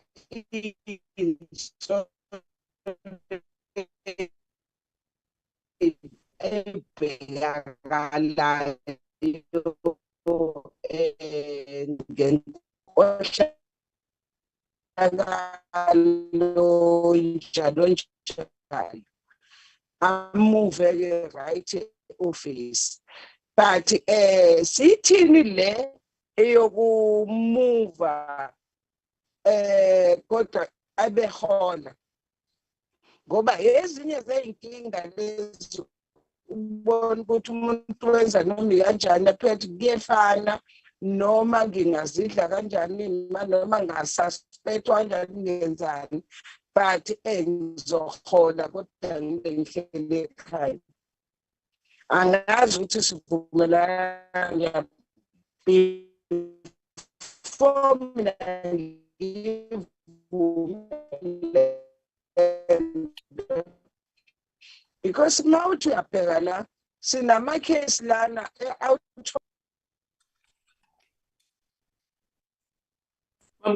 amuve right office, but sithini le eyokumuva kodwa abehola ngoba ezinye zeyinkinga lezi ubona ukuthi umuntu wenza noma kanjani aphethe kuyefana noma ngingazidla kanjani noma ngasuspect kanjani ngenzani but ngizohola kodwa ngihlele ekhaya angazi ukuthi sivumelana before mina because mawuthi uyabheka la sinamakhesi lana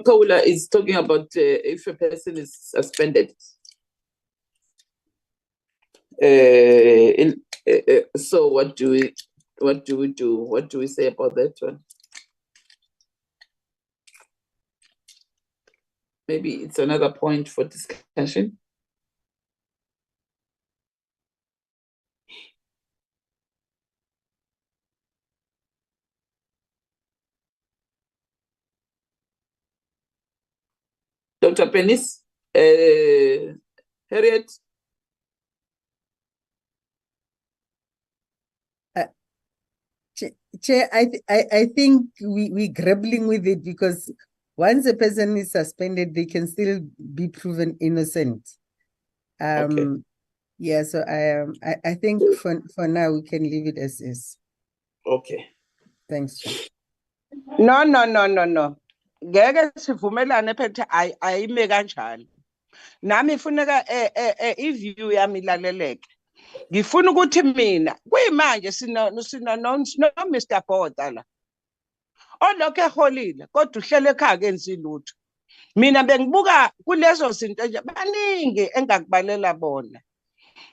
Kaula is talking about if a person is suspended. So what do we do? What do we say about that one? Maybe it's another point for discussion. Dr. Penis, Harriet. Chair, I think we're grappling with it because once a person is suspended, they can still be proven innocent. Okay. Yeah, so I think for now we can leave it as is. Okay. Thanks, Chair. No. Ngeke sivumelane phethe ayime kanjalo. Nami ifuneka iview yami ilaleleke. Ngifuna ukuthi mina kuyimanje sino Mr. Botha la. Olokho eholile kodwa uhlele ekhaya kenzi lutho. Mina bengibuka kulezo zinto nje baningi engakubalela bona.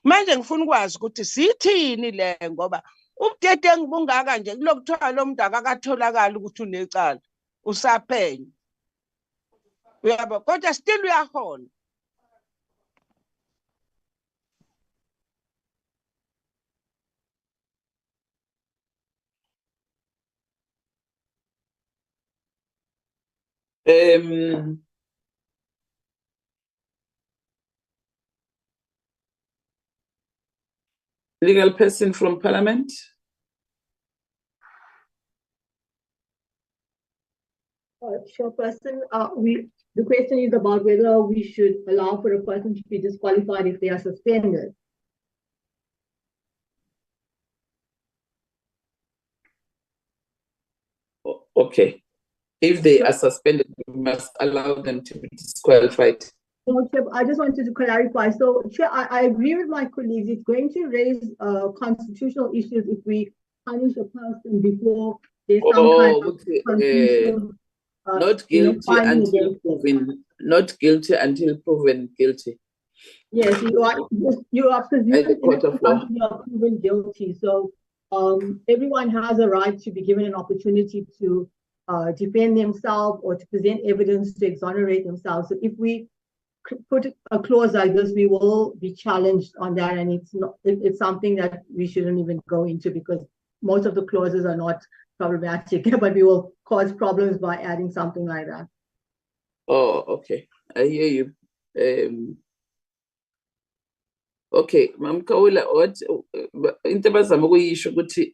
Manje ngifuna ukwazi ukuthi sithini le ngoba ubudedengu bungaka nje kulokuthiwa lo muntu akakatholakala ukuthi unecala usaphenya. Uyabo kodwa still uyahola. Legal person from Parliament. Chairperson, the question is about whether we should allow for a person to be disqualified if they are suspended. Okay. If they are suspended, we must allow them to be disqualified. No, Chair, I just wanted to clarify. So, Chair, I agree with my colleagues. It's going to raise constitutional issues if we punish a person before there's some kind of constitutional, not guilty until proven not guilty until proven guilty. Yes, you are presumed until you are proven guilty. So everyone has a right to be given an opportunity to defend themselves or to present evidence to exonerate themselves. So if we put a clause like this, we will be challenged on that, and it's something that we shouldn't even go into because most of the clauses are not problematic, but we will cause problems by adding something like that. Oh, okay. I hear you. Okay, Mam Kaula, what into bazama ukuyisho ukuthi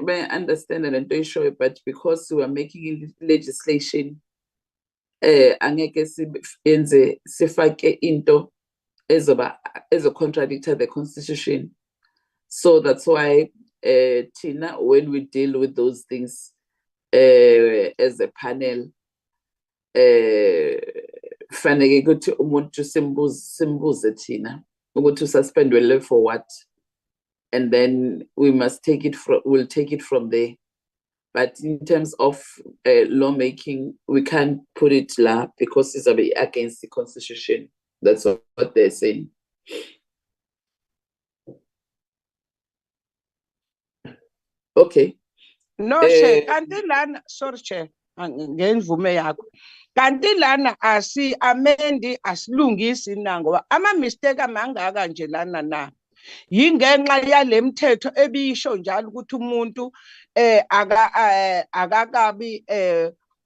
may understand and don't show it, but because we are making legislation angeke siyenze sifake into ezo-contradictor the constitution. So that's why Tina, when we deal with those things as a panel, fanele ukuthi umuntu simbuze Tina ukuthi suspend for what, and then we'll take it from there. But in terms of lawmaking, we can't put it la because it's against the constitution. That's what they're saying. Okay. No, Chair. Kanti lana, sorry, Chair. Ngemvume yakho. Kanti lana amendi asilungisi na ngoba ama-mistake amangaka nje lana na. Yingenxa yale mithetho ebiyisho njalo ukuthi umuntu akakabi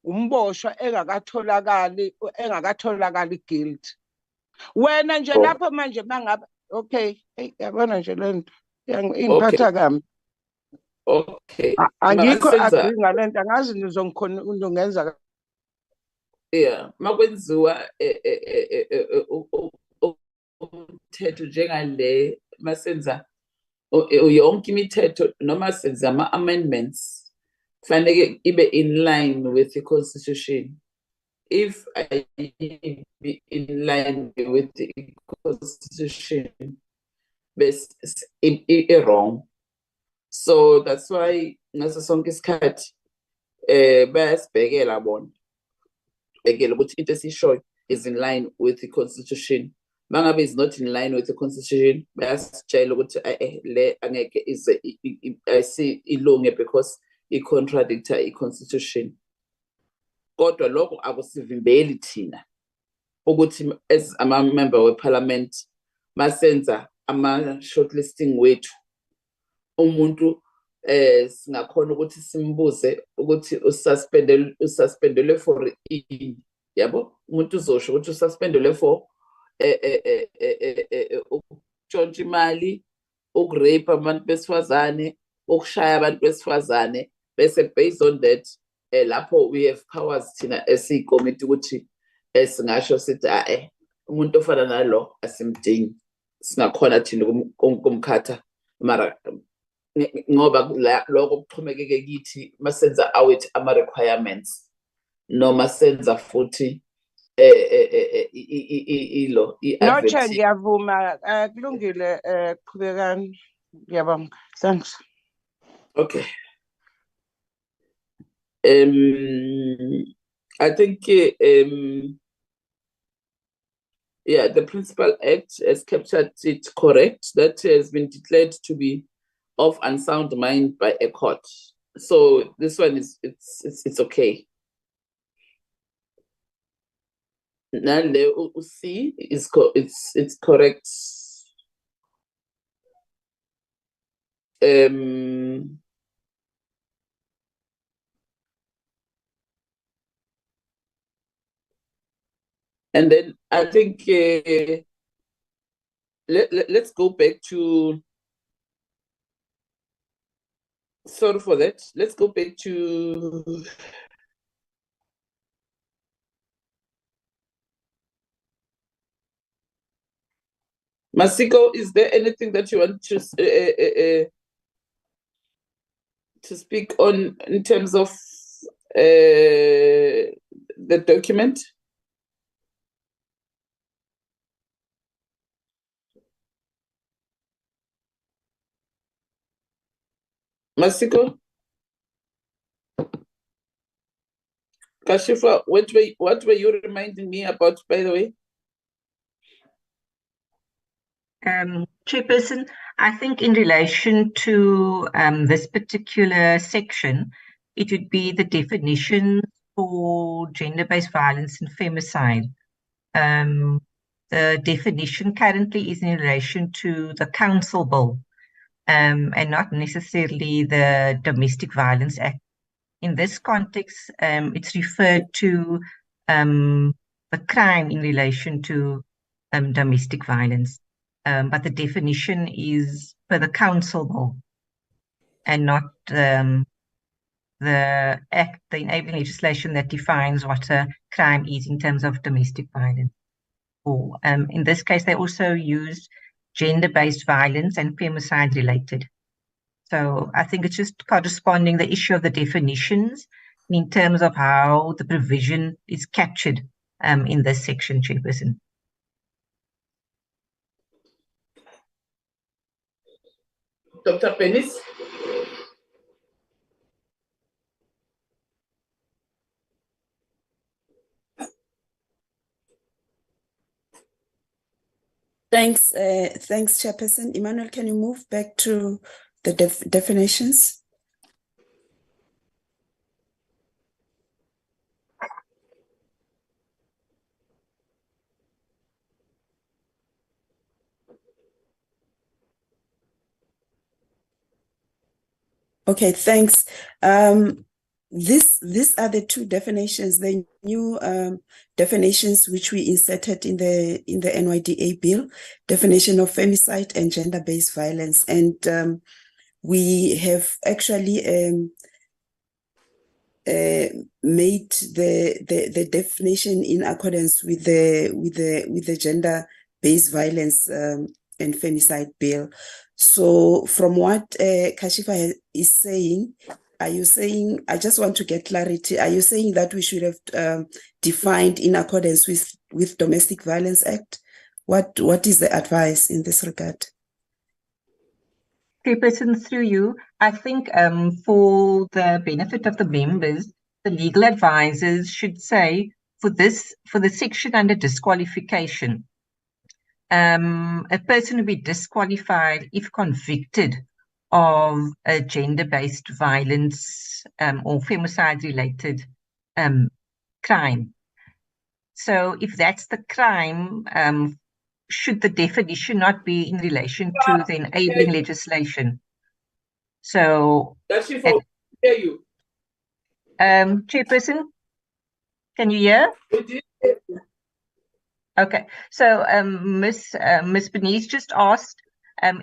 umboshwa engakatholakali guilt. Wena nje lapho manje mangaba okay, yabona nje lento ingiphatha kambi. Okay. Angikho agree ngalento angazi nizongenza. Yeah, makwenziwa umthetho njengale masenza yonke imithetho noma senza ama-amendments kufanele ibe in line with the constitution. If I be in line with the constitution, it's wrong. So that's why ngaso sonke isikhathi bayasibhekela bona begela ukuthi into esishoyo is in line with the constitution. Mangabe is not in line with the constitution, bayasitshela ukuthi le angeke ize ilunge because i-contradicta i-constitution. Kodwa lokho akusivimbeli thina ukuthi as ama-member we-parliament masenza ama-shortlisting wethu umuntu singakhona ukuthi simbuze ukuthi ususpendelwe for ini, yabo? Umuntu uzosho ukuthi ususpendelwe for ukutshontsha imali, ukurape abantu besifazane, ukushaya abantu besifazane, bese based on that lapho we have powers thina esiyikomiti ukuthi singasho sithi umuntu ofana nalo asimdingi, singakhona thina kumkhatha mara ngoba lokho kuxhomekeke kithi masenza awethu ama-requirements noma senza futhi ilo No, Chair, ngiyavuma kulungile qhubekani. Ngiyabonga. Thanks. Okay. I think yeah, the Principal Act has captured it correct. That has been declared to be of unsound mind by a court. So this one is it's okay. Now the see is it's correct. And then I think let's go back to, sorry for that, let's go back to Masiko. Is there anything that you want to speak on in terms of the document? Masiko? Kashifa, what were you reminding me about, by the way? Chairperson, I think in relation to this particular section, it would be the definition for gender-based violence and femicide. The definition currently is in relation to the Council Bill and not necessarily the Domestic Violence Act. In this context, it's referred to the crime in relation to domestic violence. But the definition is for the Council Bill and not the act, the enabling legislation that defines what a crime is in terms of domestic violence. Or in this case, they also used gender-based violence and femicide related. So I think it's just corresponding the issue of the definitions in terms of how the provision is captured in this section, Chairperson. Dr. Penis? Thanks, Chairperson. Emmanuel, can you move back to the definitions? Okay, thanks. These are the two definitions, the new definitions which we inserted in the NYDA bill, definition of femicide and gender-based violence, and we have actually made the definition in accordance with the gender-based violence and femicide bill. So from what Kashifa is saying, are you saying, I just want to get clarity, are you saying that we should have defined in accordance with Domestic Violence Act? What is the advice in this regard? Chairperson, through you, I think for the benefit of the members, the legal advisors should say for the section under disqualification, a person will be disqualified if convicted of a gender-based violence or femicide-related crime. So if that's the crime, should the definition not be in relation to the enabling legislation? So, Kashifa, hear you. Chairperson, can you hear? Okay, so Ms. Bernice just asked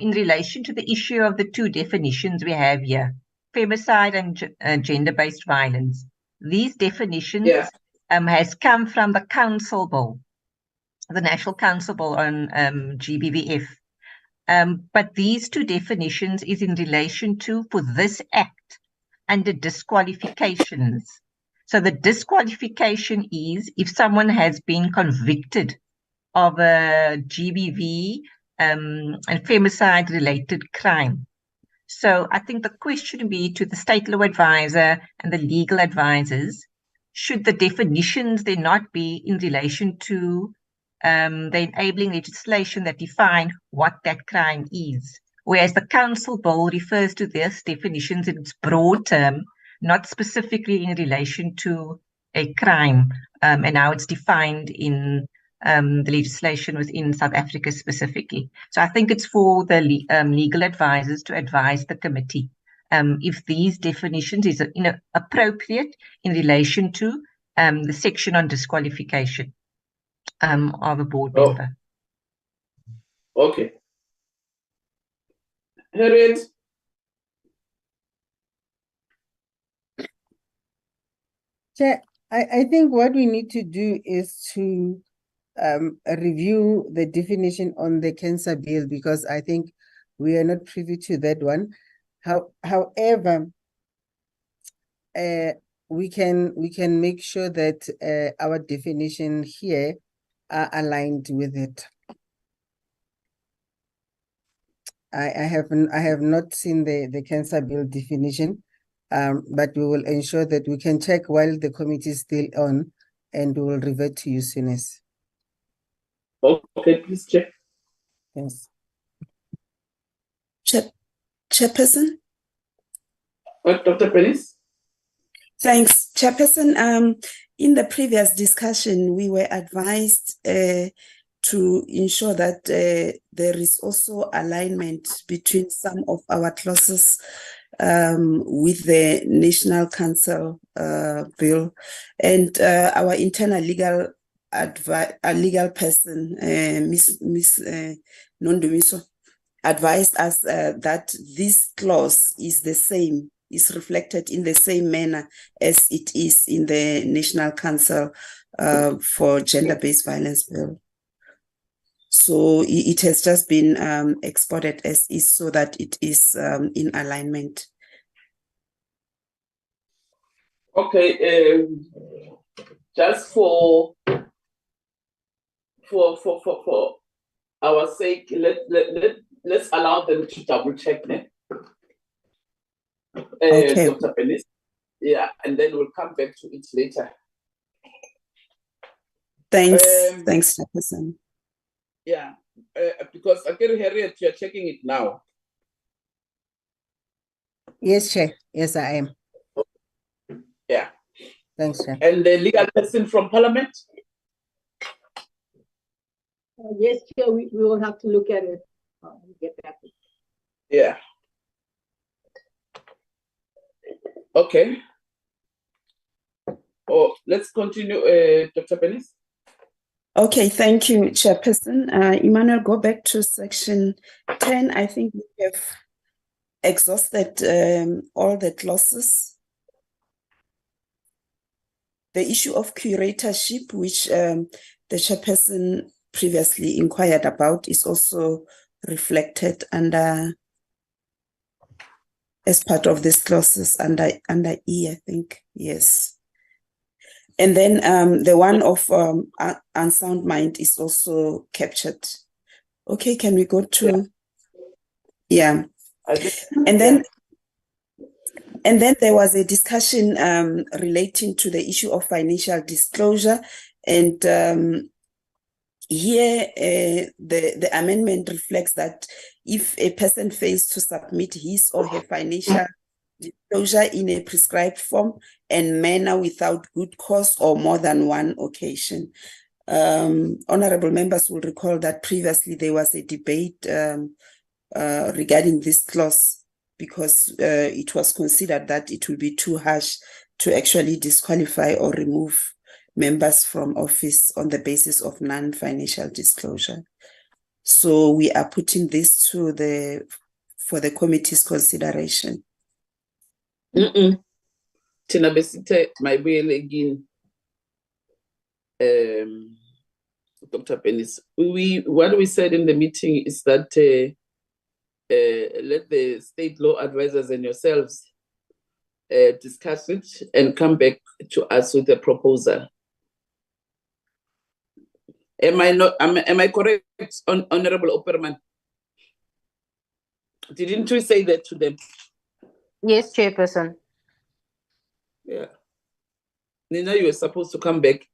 in relation to the issue of the two definitions we have here, femicide and gender-based violence. These definitions has come from the Council Bill, the National Council Bill on GBVF. But these two definitions is in relation to, for this act, under disqualifications. So the disqualification is if someone has been convicted of a GBV and femicide-related crime. So I think the question would be to the state law advisor and the legal advisors, should the definitions then not be in relation to the enabling legislation that define what that crime is? Whereas the council bill refers to this definitions in its broad term, not specifically in relation to a crime and how it's defined in the legislation within South Africa specifically. So I think it's for the legal advisors to advise the committee if these definitions is appropriate in relation to the section on disqualification of a board member. Okay. Harriet. Chair, I think what we need to do is to review the definition on the cancer bill, because I think we are not privy to that one. However, we can make sure that our definition here are aligned with it. I have not seen the cancer bill definition, but we will ensure that we can check while the committee is still on, and we will revert to you soon as. Okay, please check. Yes. Chairperson? Dr. Bernice? Thanks, Chairperson. In the previous discussion, we were advised to ensure that there is also alignment between some of our clauses with the National Council bill, and our internal legal person, Miss Nondumiso, advised us that this clause is the same, is reflected in the same manner as it is in the National Council for Gender-Based Violence Bill. So it has just been exported as is, so that it is in alignment. Okay, just for our sake, let's allow them to double check that. Okay. Dr. Bernice. Yeah, and then we'll come back to it later. Thanks, Chairperson. Yeah, because again, Harriet, you're checking it now. Yes, Chair. Yes, I am. Yeah. Thanks, Chair. And the legal person from Parliament? Yes, Chair, we will have to look at it and get back. Yeah. Okay. Oh, let's continue, Dr. Penis. Okay, thank you, Chairperson. Emmanuel, go back to section 10. I think we have exhausted all the clauses. The issue of curatorship, which the Chairperson previously inquired about, is also reflected under as part of these clauses under E, I think. Yes. And then the one of unsound mind is also captured. Okay, can we go to, yeah. And then there was a discussion relating to the issue of financial disclosure. And here the amendment reflects that if a person fails to submit his or her financial disclosure in a prescribed form and manner without good cause or more than one occasion. Honorable members will recall that previously there was a debate regarding this clause because it was considered that it will be too harsh to actually disqualify or remove members from office on the basis of non-financial disclosure. So we are putting this for the committee's consideration. Tina Besite, my bill again. Dr. Penis, what we said in the meeting is that let the state law advisors and yourselves discuss it and come back to us with a proposal. Am I correct, Honorable Opperman? Didn't we say that to them? Yes, Chairperson. Yeah. Nina, you were supposed to come back.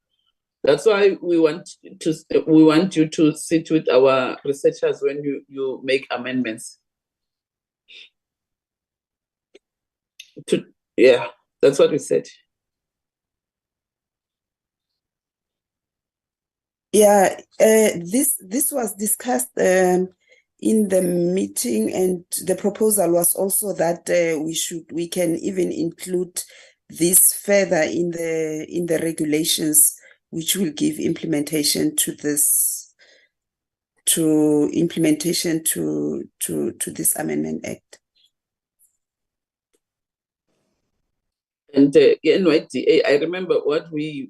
That's why we want you to sit with our researchers when you make amendments. Yeah, that's what we said. Yeah, this was discussed in the meeting, and the proposal was also that we can even include this further in the regulations, which will give implementation to this this Amendment Act. And NYDA, I remember what we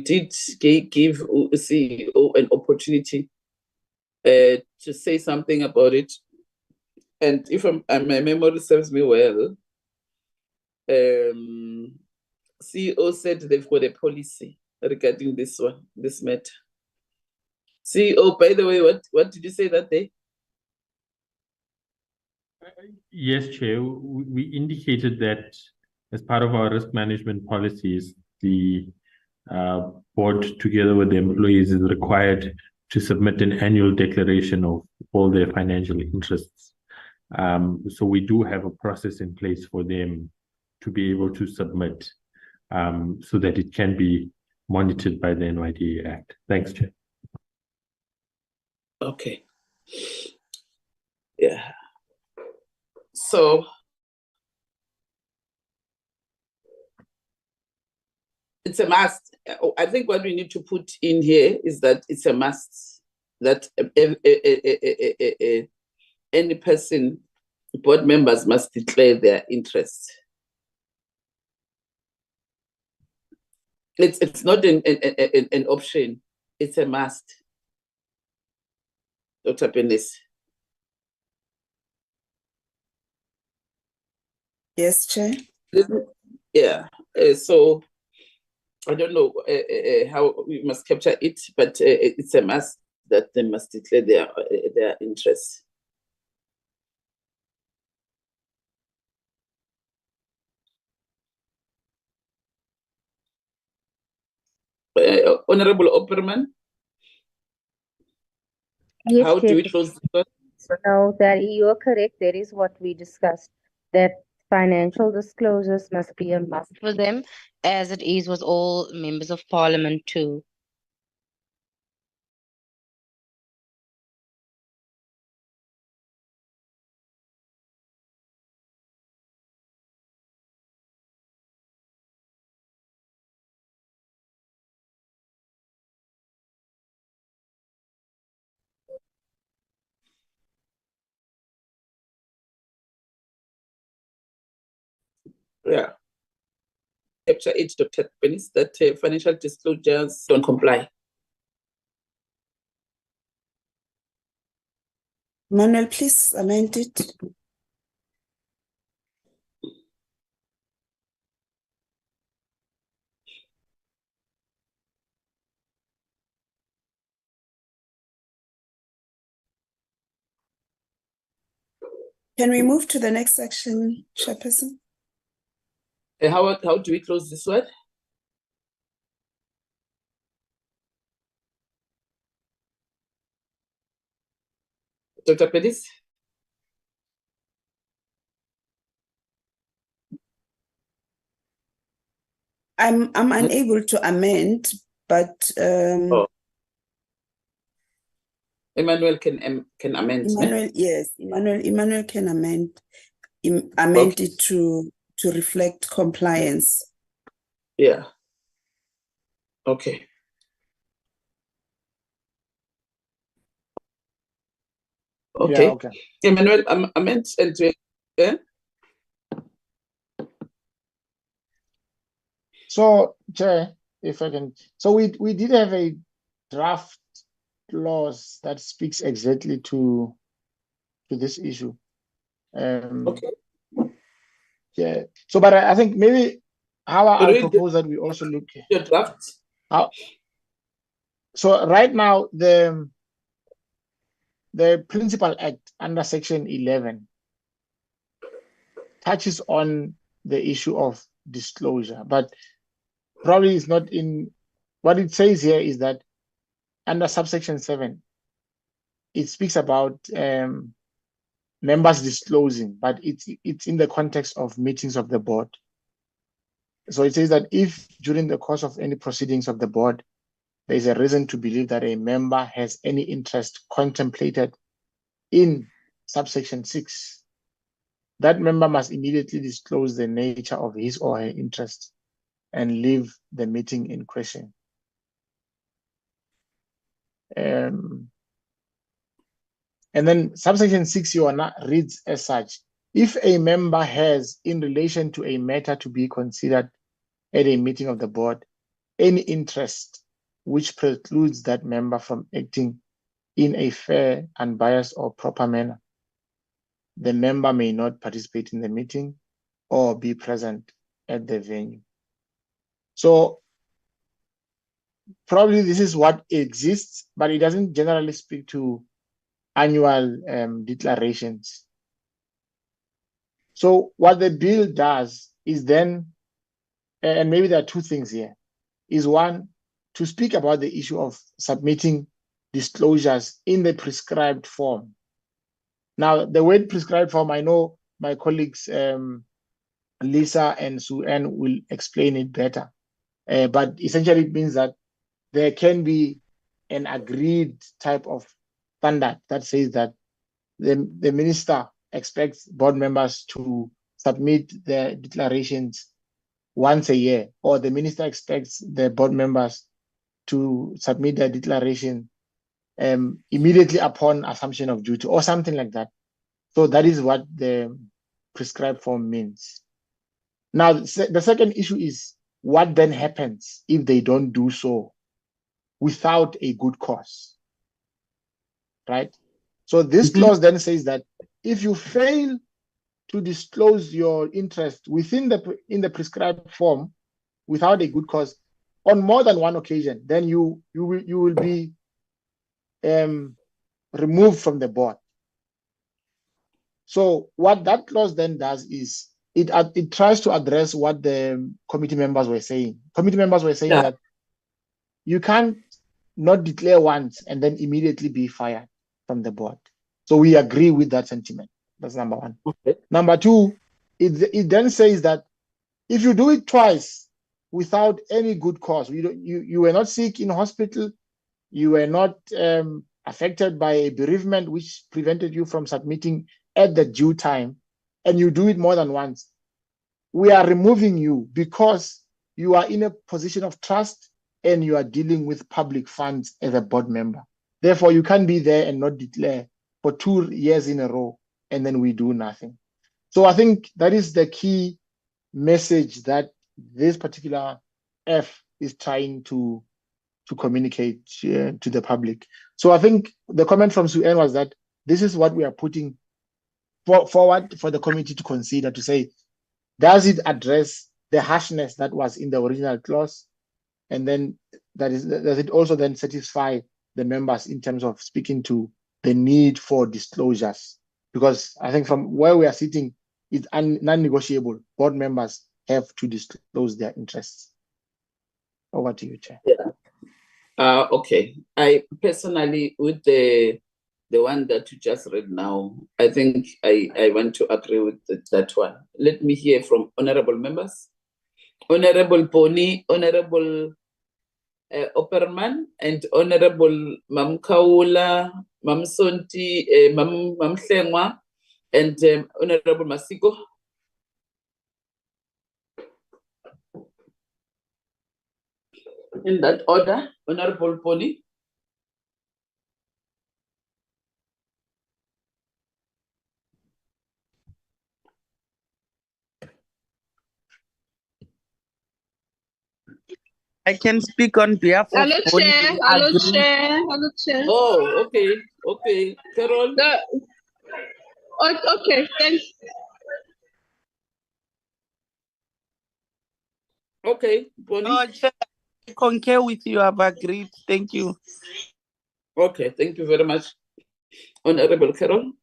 did give CEO an opportunity to say something about it. And if my memory serves me well, CEO said they've got a policy regarding this matter. CEO, by the way, what did you say that day? Yes, Chair. We indicated that as part of our risk management policies, the board, together with the employees, is required to submit an annual declaration of all their financial interests. So we do have a process in place for them to be able to submit so that it can be monitored by the NYDA Act. Thanks, Chair. Okay. Yeah. So it's a must. I think what we need to put in here is that it's a must that any person, board members must declare their interest. It's not an option. It's a must. Dr. Penis. Yes, Chair. Yeah. So I don't know how we must capture it, but it's a must that they must declare their interests. Honorable Opperman. Yes, How do Chair. we close this one? So now that you are correct, that is what we discussed, that financial disclosures must be a must for them, as it is with all members of parliament too. Yeah. Chapter 8, Dr. Penis, that financial disclosures don't comply. Manuel, please amend it. Can we move to the next section, Chairperson? How do we close this one? Dr. Penis? I'm unable to amend, but Emmanuel can amend. Emmanuel, yes, Emmanuel can amend Okay. it to reflect compliance. Yeah. Okay. Okay. Yeah, okay. Emmanuel, amend and yeah. So, Chair, if I can, so we did have a draft clause that speaks exactly to this issue. Okay. Yeah. So, but I think maybe how I Read propose that we also look your draft. how. So right now the Principal Act under Section 11 touches on the issue of disclosure, but probably it's not in what it says here is that under subsection 7, it speaks about members disclosing, but it's in the context of meetings of the board. So it says that if during the course of any proceedings of the board, there is a reason to believe that a member has any interest contemplated in subsection 6, that member must immediately disclose the nature of his or her interest and leave the meeting in question. And then subsection 6 reads as such: if a member has, in relation to a matter to be considered at a meeting of the board, any interest which precludes that member from acting in a fair, unbiased, or proper manner, the member may not participate in the meeting or be present at the venue. So probably this is what exists, but it doesn't generally speak to annual declarations. So what the bill does is then, and maybe there are two things here, is one, to speak about the issue of submitting disclosures in the prescribed form. Now, the word prescribed form, I know my colleagues Lisa and Sue-Ann will explain it better. But essentially it means that there can be an agreed type of standard that says that the minister expects board members to submit their declarations once a year, or the minister expects the board members to submit their declaration immediately upon assumption of duty, or something like that. So that is what the prescribed form means. Now, the second issue is what then happens if they don't do so without a good cause, right? So this clause then says that if you fail to disclose your interest within in the prescribed form without a good cause on more than one occasion, then you will be removed from the board. So what that clause then does is it tries to address what the committee members were saying. Committee members were saying that you can't not declare once and then immediately be fired. from the board. So we agree with that sentiment. That's number one. Okay. Number two, it then says that if you do it twice without any good cause, you were not sick in hospital, you were not affected by a bereavement which prevented you from submitting at the due time, and you do it more than once, we are removing you because you are in a position of trust and you are dealing with public funds as a board member. Therefore, you can't be there and not declare for 2 years in a row, and then we do nothing. So I think that is the key message that this particular F is trying to communicate to the public. So I think the comment from Sue Ann was that this is what we are putting forward for the committee to consider, to say, does it address the harshness that was in the original clause? And then does it also then satisfy the members in terms of speaking to the need for disclosures? Because I think from where we are sitting, it's non-negotiable. Board members have to disclose their interests. Over to you, Chair. Yeah. Okay. I personally, with the one that you just read now, I think I want to agree with that one. Let me hear from honorable members. Honorable Pony, Honorable Opperman, and Honorable Mam Kaula, Mam Sonti, Mam Hlengwa, and Honorable Masiko. In that order, Honorable Pony. I can speak on behalf of Hello, Bonnie. Chair. We Hello, agree. Chair. Hello, Chair. Oh, okay. Okay. Carol? Okay, thanks. Okay, Bonnie. Oh, Chair, I concur with you. I've agreed. Thank you. Okay, thank you very much, Honorable Carol.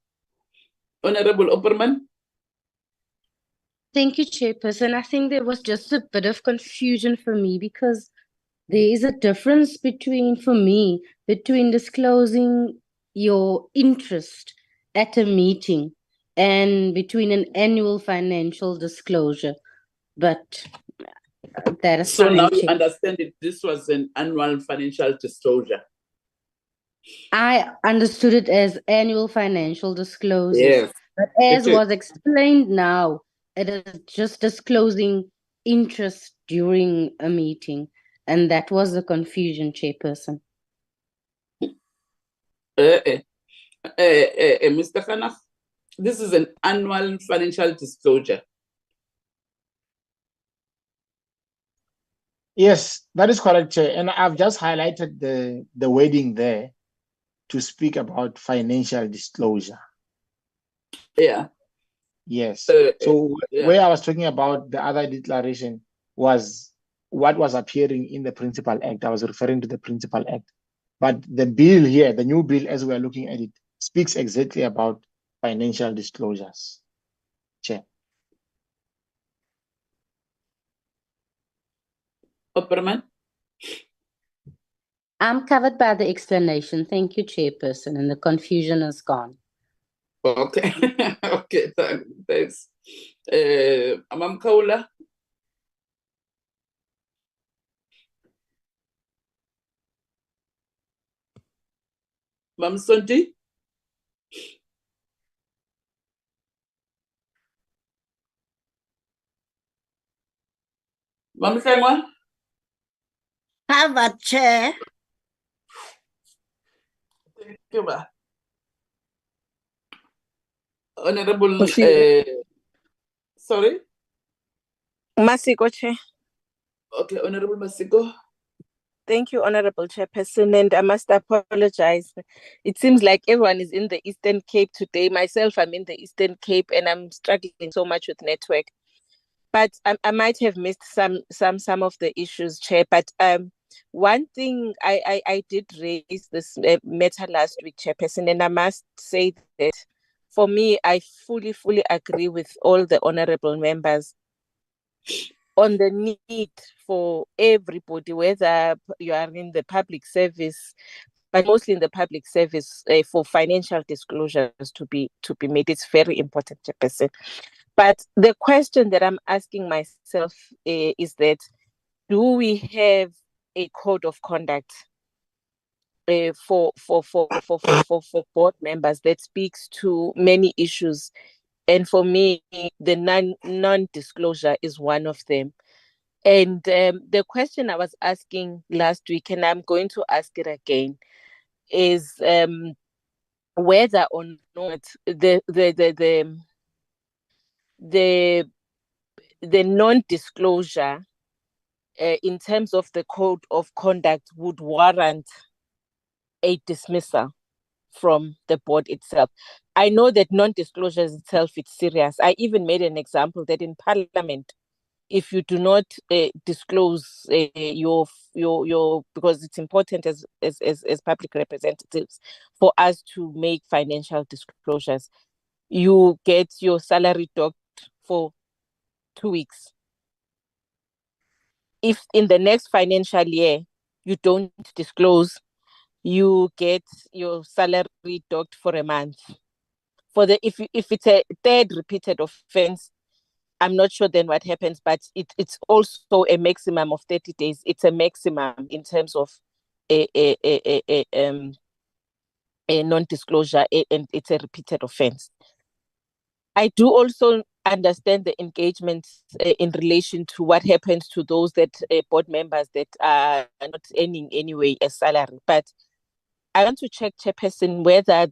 Honorable Opperman. Thank you, Chairperson. I think there was just a bit of confusion for me because there is a difference for me, between disclosing your interest at a meeting and between an annual financial disclosure. But that is So fine. now you understand it. This was an annual financial disclosure. I understood it as annual financial disclosures. Yes. But as was explained now, it is just disclosing interest during a meeting. And that was the confusion, Chairperson. Mr. Khanaf, this is an annual financial disclosure. Yes, that is correct, Chair. And I've just highlighted the wording there to speak about financial disclosure. Yeah. Yes. So where I was talking about the other declaration was what was appearing in the Principal Act. I was referring to the Principal Act. But the bill here, the new bill, as we are looking at it, speaks exactly about financial disclosures. Chair. Opperman? I'm covered by the explanation. Thank you, Chairperson, and the confusion is gone. Okay. Okay, thanks. Mam Kaula? Mam Sonti? Mam Hlengwa? Have a chair. Thank you, ma. Honorable, sorry? Masiko, Chair. Okay, Honorable Masiko. Thank you, Honorable Chairperson, and I must apologize. It seems like everyone is in the Eastern Cape today. Myself, I'm in the Eastern Cape, and I'm struggling so much with network. But I might have missed some of the issues, Chair. But one thing I did raise this matter last week, Chairperson, and I must say that for me, I fully agree with all the honorable members on the need for everybody, whether you are in the public service, but mostly in the public service, for financial disclosures to be made. It's very important, Chairperson. But the question that I'm asking myself is that, do we have a code of conduct for board members that speaks to many issues? And for me, the non-disclosure is one of them. And the question I was asking last week, and I'm going to ask it again, is whether or not the non-disclosure in terms of the code of conduct would warrant a dismissal from the board itself. I know that non-disclosure itself, it's serious. I even made an example that in Parliament, if you do not disclose your because it's important as public representatives for us to make financial disclosures, you get your salary docked for 2 weeks. If in the next financial year you don't disclose, you get your salary docked for a month. If it's a third repeated offense, I'm not sure then what happens, but it's also a maximum of 30 days. It's a maximum in terms of a non-disclosure, and it's a repeated offense. I do also understand the engagement in relation to what happens to those that board members that are not earning anyway a salary. But I want to check, Chairperson, whether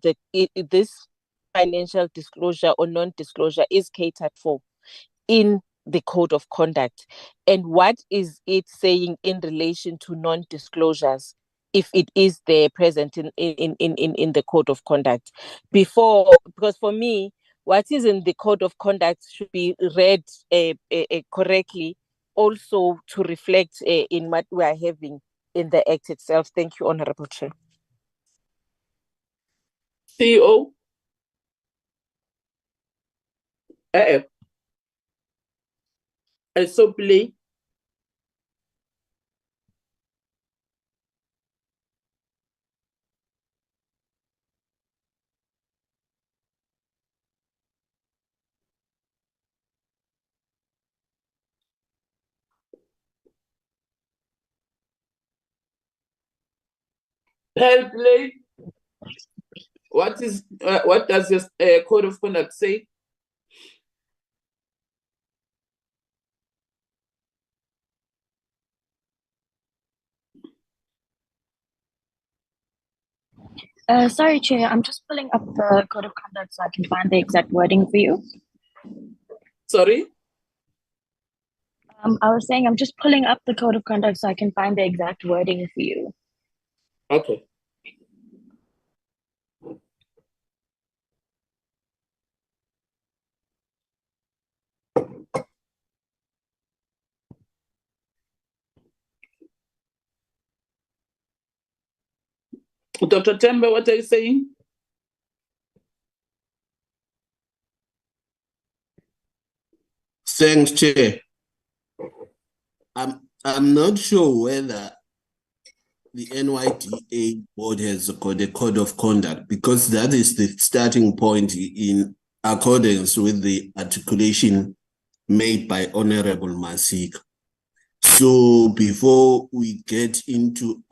this financial disclosure or non-disclosure is catered for in the code of conduct, and what is it saying in relation to non-disclosures if it is there present in the code of conduct because for me, what is in the code of conduct should be read correctly, also to reflect in what we are having in the act itself. Thank you, Honorable Chair. CEO. So play. Help play. What does your code of conduct say? Sorry, Chair, I'm just pulling up the code of conduct so I can find the exact wording for you. Sorry? I was saying I'm just pulling up the code of conduct so I can find the exact wording for you. Okay. Dr. Tembe, what are you saying? Thanks, Chair. I'm not sure whether the NYDA board has got a code of conduct, because that is the starting point in accordance with the articulation made by Honorable Masik. So before we get into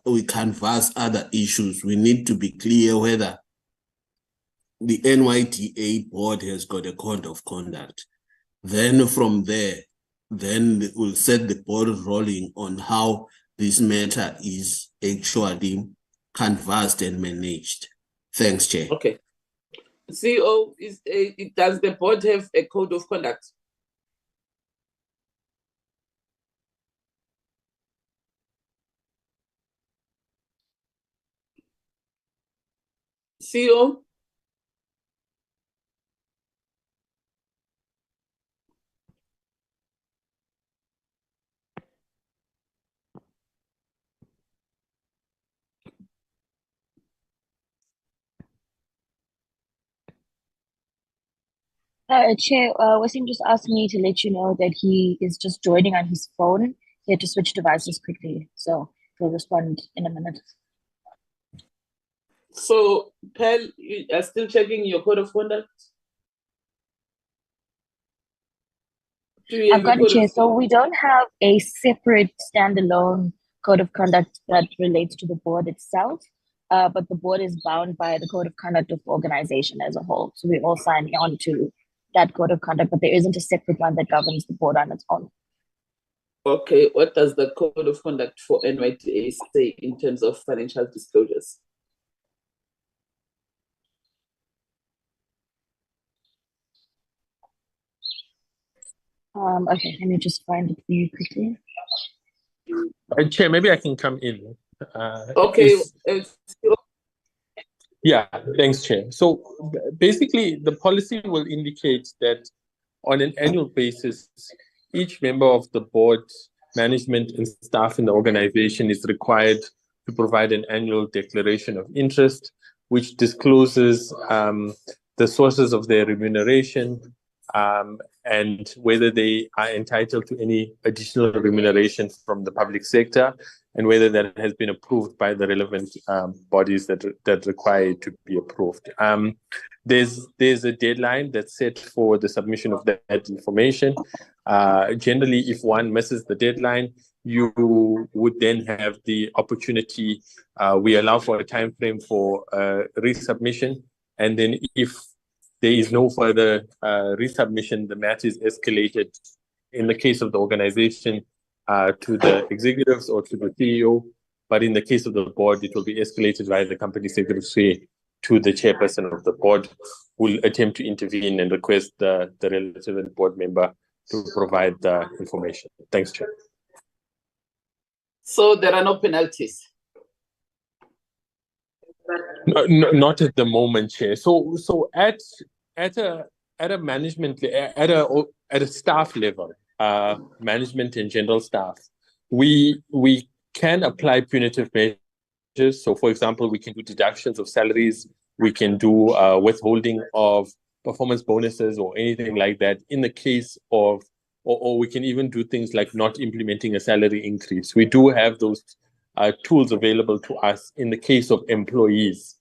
we canvass other issues, we need to be clear whether the NYDA board has got a code of conduct. Then from there, we'll set the ball rolling on how this matter is actually canvassed and managed. Thanks, Chair. Okay. CEO, does the board have a code of conduct? CEO? Chair, Wasim just asked me to let you know that he is just joining on his phone. He had to switch devices quickly, so he'll respond in a minute. So, Pearl, you are still checking your code of conduct? I've got it, Chair. So we don't have a separate standalone code of conduct that relates to the board itself, but the board is bound by the code of conduct of the organization as a whole. So we all sign on to that code of conduct, but there isn't a separate one that governs the board on its own. Okay, what does the code of conduct for NYDA say in terms of financial disclosures? Okay, let me just find it for you quickly. Chair, maybe I can come in. Okay. Yeah, thanks, Chair. So basically, the policy will indicate that on an annual basis, each member of the board, management, and staff in the organization is required to provide an annual declaration of interest, which discloses the sources of their remuneration and whether they are entitled to any additional remuneration from the public sector, and whether that has been approved by the relevant bodies that require it to be approved. There's a deadline that's set for the submission of that information. Generally, if one misses the deadline, you would then have the opportunity. We allow for a time frame for resubmission, and then if there is no further resubmission, the matter is escalated in the case of the organization to the executives or to the CEO. But in the case of the board, it will be escalated via the company secretary to the chairperson of the board, who will attempt to intervene and request the relevant board member to provide the information. Thanks, Chair. So there are no penalties? No, not at the moment, Chair. So at a management at a staff level, management and general staff, we can apply punitive measures. So, for example, we can do deductions of salaries, we can do withholding of performance bonuses or anything like that in the case of, or we can even do things like not implementing a salary increase. We do have those tools available to us in the case of employees.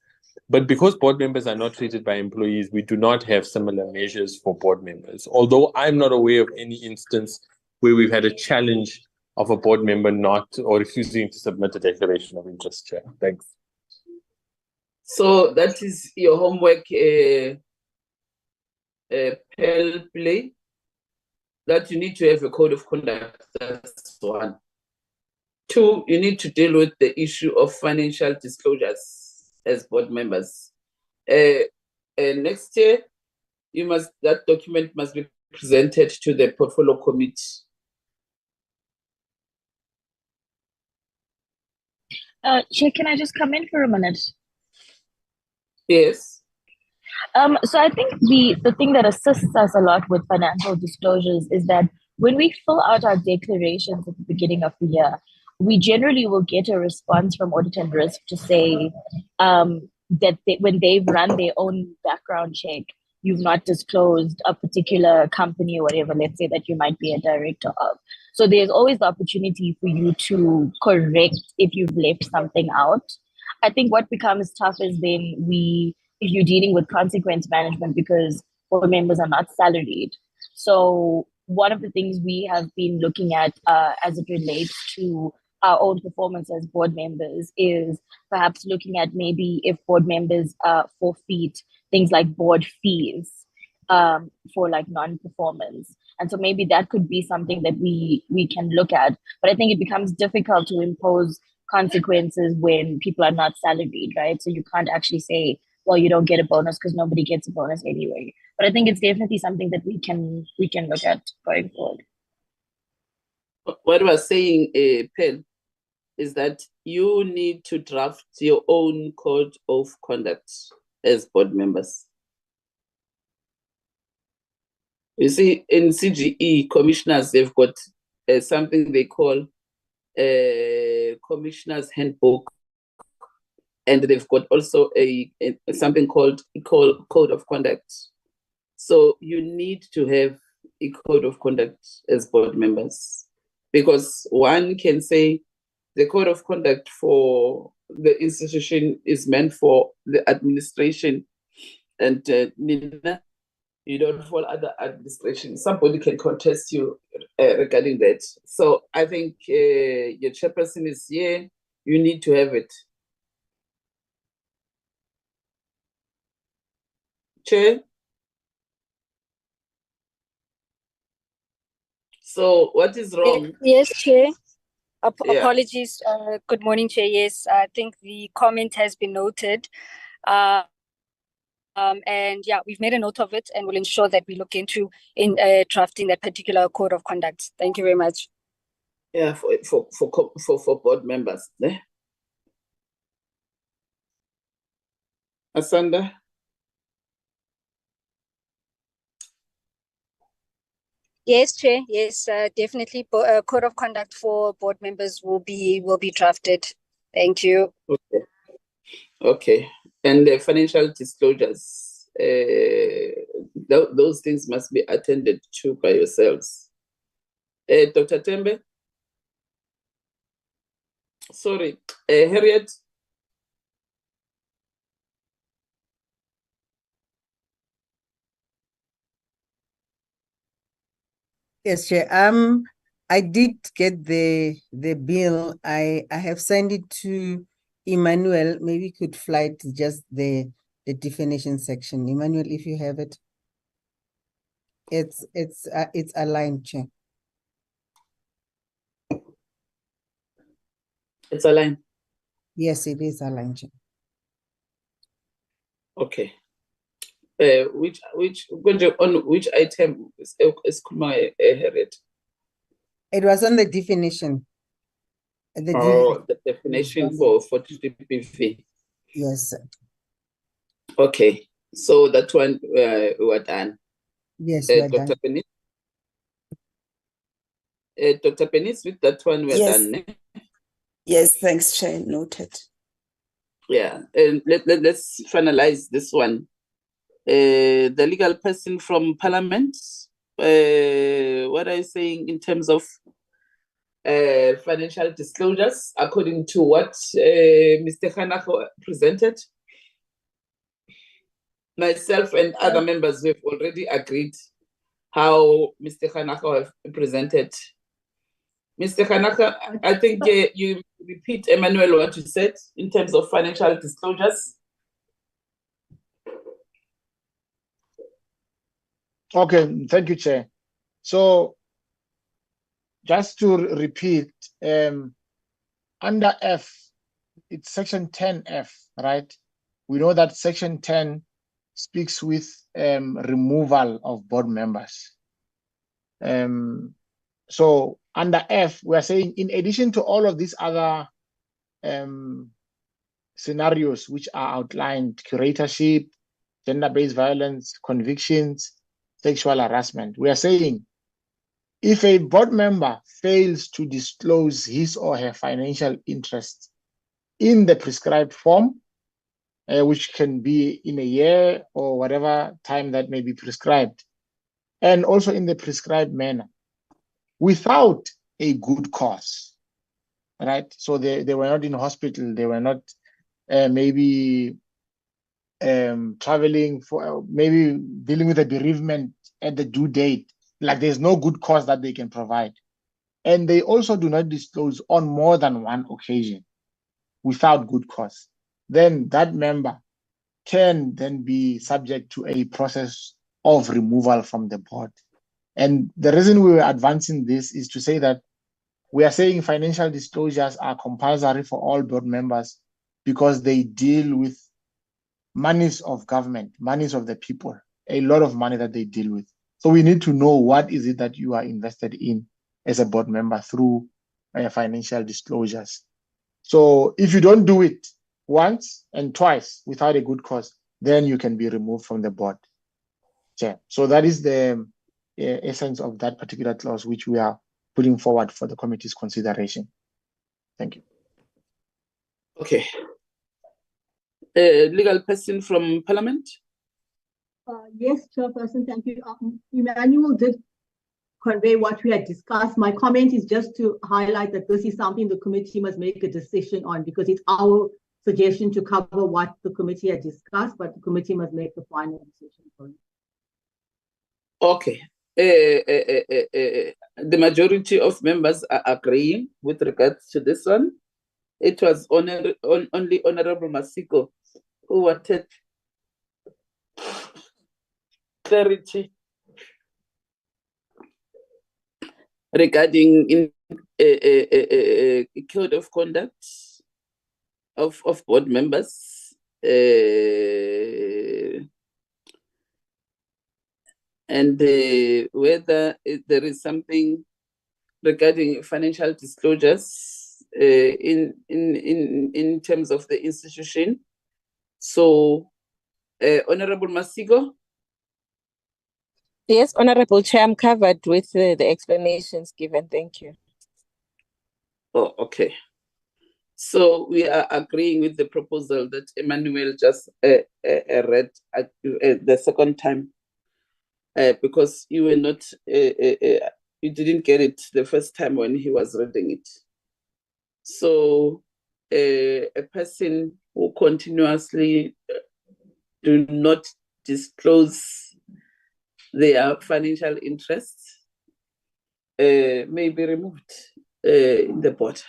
But because board members are not treated by employees, we do not have similar measures for board members. Although I'm not aware of any instance where we've had a challenge of a board member not or refusing to submit a declaration of interest, Chair. Thanks. So that is your homework, Pearl Play, that you need to have a code of conduct. That's one. Two, you need to deal with the issue of financial disclosures as board members. Next year, that document must be presented to the portfolio committee. Chair, can I just come in for a minute? Yes. So I think the thing that assists us a lot with financial disclosures is that when we fill out our declarations at the beginning of the year, we generally will get a response from Audit and Risk to say that when they've run their own background check, you've not disclosed a particular company or whatever, let's say that you might be a director of. So there's always the opportunity for you to correct if you've left something out. I think what becomes tough is then if you're dealing with consequence management because board members are not salaried. So one of the things we have been looking at as it relates to our own performance as board members is perhaps looking at maybe if board members forfeit things like board fees for like non-performance. And so maybe that could be something that we can look at. But I think it becomes difficult to impose consequences when people are not salaried, right? So you can't actually say, well, you don't get a bonus because nobody gets a bonus anyway. But I think it's definitely something that we can look at going forward. What I was saying, Pearl, is that you need to draft your own code of conduct as board members. You see, in CGE, commissioners, they've got something they call Commissioner's Handbook, and they've got also something called Code of Conduct. So you need to have a code of conduct as board members, because one can say the code of conduct for the institution is meant for the administration, and Nina, you don't fall under administration. Somebody can contest you regarding that. So I think your chairperson is here. You need to have it. Chair? So what is wrong? Yes, Chair. Yeah. Apologies. Good morning, Chair. Yes, I think the comment has been noted. And yeah, we've made a note of it and we'll ensure that we look into drafting that particular code of conduct. Thank you very much. Yeah, for board members. Eh? Asanda? Yes, Chair. Yes, definitely. Code of conduct for board members will be drafted. Thank you. Okay. Okay. And the financial disclosures, those things must be attended to by yourselves. Dr. Tembe? Sorry, Harriet? Yes, Chair. I did get the bill. I have sent it to Emmanuel. Maybe you could fly to just the definition section. Emmanuel, if you have it. It's aligned, Chair. It's aligned. Yes, it is aligned, Chair. Okay. Which item is Kuma Harriet? It was on the definition. The definition for TPP. Yes, sir. Okay, so that one we're done. Yes, we're Dr. done. Penis? Dr. Penis, with that one we're Yes. done. Yes, thanks, Chair. Noted. Yeah, and let's finalize this one. The legal person from Parliament, what are you saying in terms of financial disclosures according to what Mr. Hanako presented? Myself and other members have already agreed how Mr. Hanako have presented. Mr. Hanaka, I think you repeat, Emmanuel, what you said in terms of financial disclosures. Okay, thank you, Chair. So just to repeat, under F, it's section 10F, right? We know that section 10 speaks with removal of board members. So under F, we are saying, in addition to all of these other scenarios which are outlined, curatorship, gender-based violence, convictions, sexual harassment, we are saying, if a board member fails to disclose his or her financial interests in the prescribed form, which can be in a year or whatever time that may be prescribed, and also in the prescribed manner, without a good cause, right? So they were not in hospital, they were not maybe traveling for, maybe dealing with a bereavement at the due date, like there's no good cause that they can provide. And they also do not disclose on more than one occasion without good cause. Then that member can then be subject to a process of removal from the board. And the reason we were advancing this is to say that we are saying financial disclosures are compulsory for all board members because they deal with monies of government, monies of the people, a lot of money that they deal with. So we need to know what is it that you are invested in as a board member through financial disclosures. So if you don't do it once and twice without a good cause, then you can be removed from the board. Chair. So that is the essence of that particular clause which we are putting forward for the committee's consideration. Thank you. Okay. Legal person from Parliament? Yes, Chairperson, thank you. Emmanuel did convey what we had discussed. My comment is just to highlight that this is something the committee must make a decision on, because it's our suggestion to cover what the committee had discussed, but the committee must make the final decision for it. Okay. The majority of members are agreeing with regards to this one. It was only Honorable Masiko who wanted clarity regarding in code of conduct of board members, and whether there is something regarding financial disclosures in terms of the institution. So, Honorable Masiko. Yes, Honorable Chair, I'm covered with the explanations given. Thank you. Oh, okay. So we are agreeing with the proposal that Emmanuel just read the second time, because you were not, you didn't get it the first time when he was reading it. So a person who continuously do not disclose their financial interests may be removed in the board.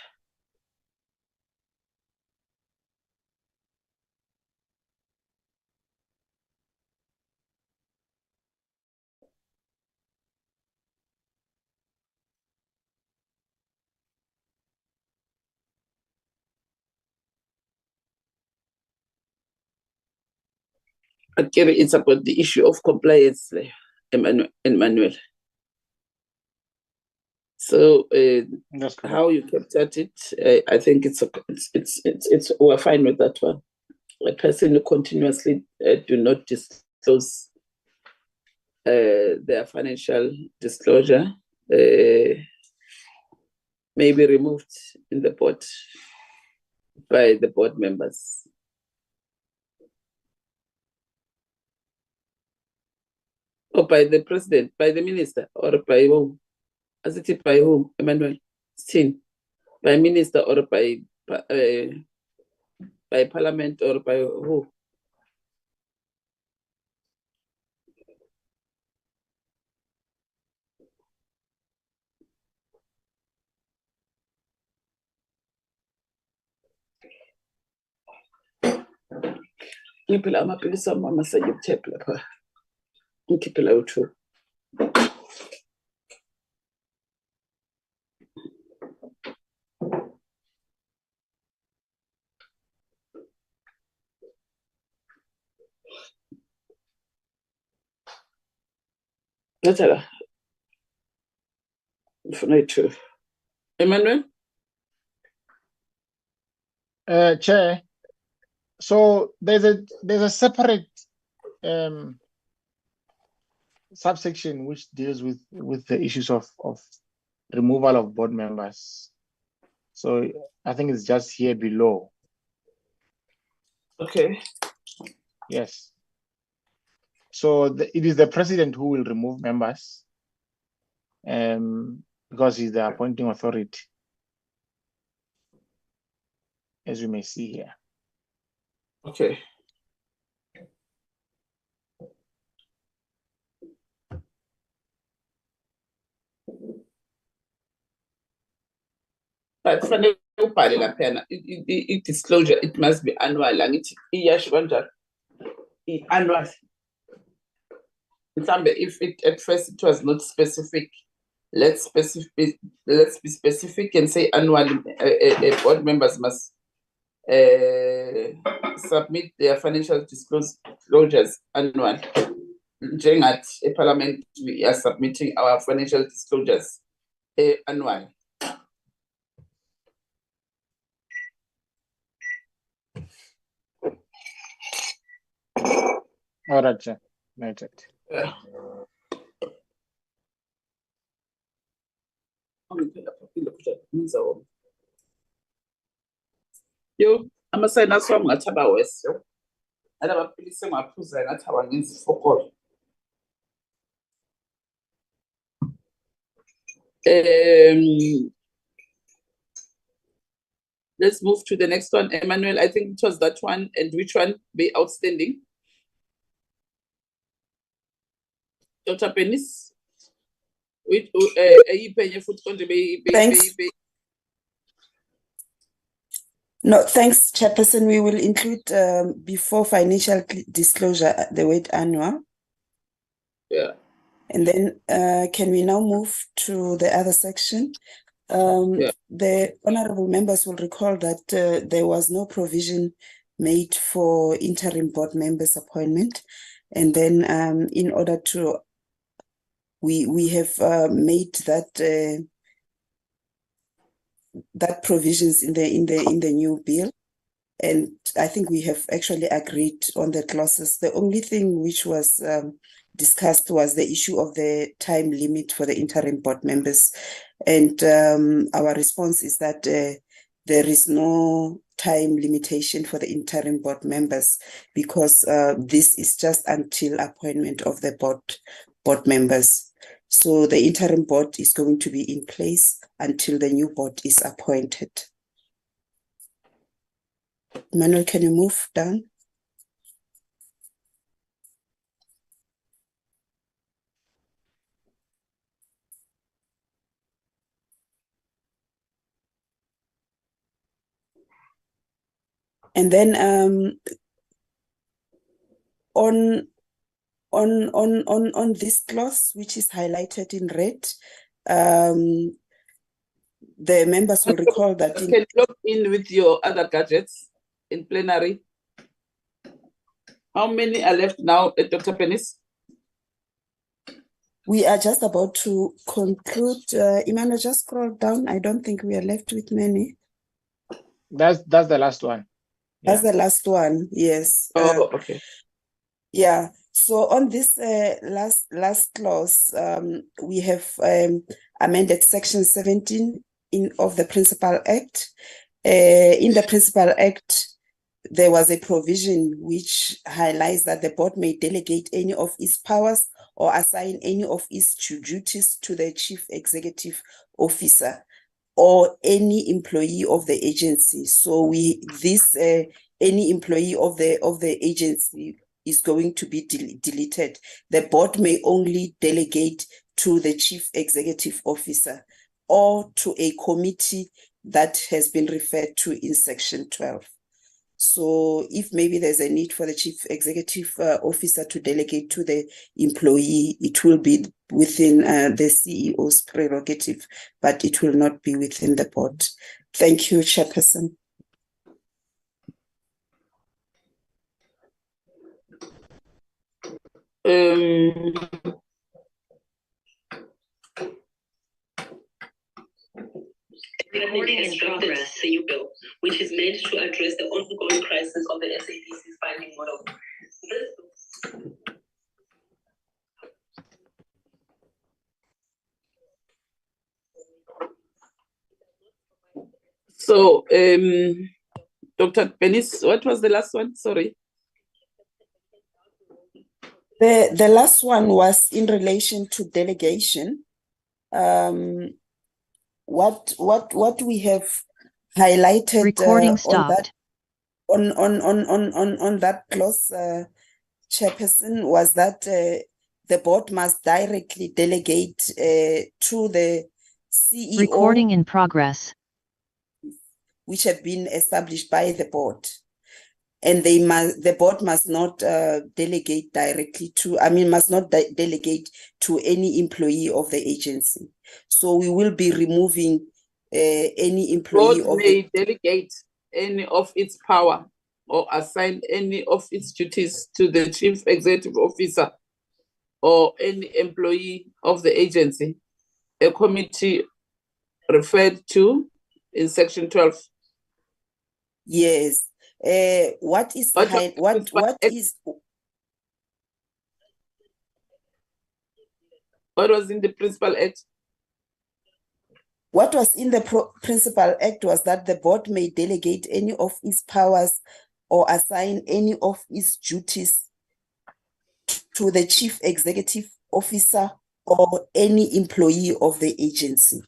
Again, it's about the issue of compliance, Emmanuel. So how you kept at it, I think it's we're fine with that one. A person who continuously do not disclose their financial disclosure may be removed in the board by the board members. Or by the president, by the minister, or by whom? As it is by whom, Emmanuel? Seen. By minister or by parliament or by who? Ngipela amaphilisi ami mama sengikuthepha lapha. Ngikhiphela u2. Ngithatha ngifuna u2. Emmanuel? Chair, so there's a separate subsection which deals with the issues of removal of board members. So I think it's just here below. Okay. Yes. So it is the president who will remove members, because he's the appointing authority, as you may see here. Okay. But fanele ubhale lapha i-disclosure, it must be annual. Angithi iyasho kanjalo i-annual. If it at first it was not specific, let's be specific and say annually board members must submit their financial disclosures annually. At a parliament, we are submitting our financial disclosures annually. All right, sir. Noted. Yo, amasayini aswami ngathi aba west yo. Alabaphilisi engaphuza ngathi awangenzi ifokolo. Let's move to the next one. Emmanuel, I think it was that one. And which one be outstanding? Dr. Penis? Thanks. No, thanks, Chairperson. We will include before financial disclosure the word annual. Yeah. And then can we now move to the other section? The honorable members will recall that there was no provision made for interim board members' appointment. And then in order to, we have made that that provisions in the new bill. And I think we have actually agreed on the clauses. The only thing which was discussed was the issue of the time limit for the interim board members. And our response is that there is no time limitation for the interim board members because this is just until appointment of the board members. So the interim board is going to be in place until the new board is appointed. Manuel, can you move down? And then on this clause, which is highlighted in red, the members will recall that can you log in with your other gadgets in plenary? How many are left now, Dr. Penis? We are just about to conclude. Imano, just scroll down. I don't think we are left with many. That's the last one. That's the last one, yes. Oh, okay. Yeah, so on this last clause, we have amended section 17 of the Principal Act. In the Principal Act, there was a provision which highlights that the board may delegate any of its powers or assign any of its duties to the Chief Executive Officer or any employee of the agency. So any employee of the agency is going to be deleted. The board may only delegate to the Chief Executive Officer or to a committee that has been referred to in section 12. So if maybe there's a need for the Chief Executive Officer to delegate to the employee, it will be within the CEO's prerogative, but it will not be within the board. Thank you, Chairperson. Recording in progress, the bill, which is meant to address the ongoing crisis of the SABC's funding model. So, Dr. Penis, what was the last one? Sorry. The last one was in relation to delegation. What we have highlighted on that clause, Chairperson, was that the board must directly delegate to the CEO. Recording in progress. Which have been established by the board. And the board must not delegate directly to, must not delegate to any employee of the agency. So we will be removing any employee board may delegate any of its power or assign any of its duties to the Chief Executive Officer or any employee of the agency, a committee referred to in section 12. Yes. What is what was in the Principal Act? What was in the Principal Act was that the board may delegate any of its powers or assign any of its duties to the Chief Executive Officer or any employee of the agency.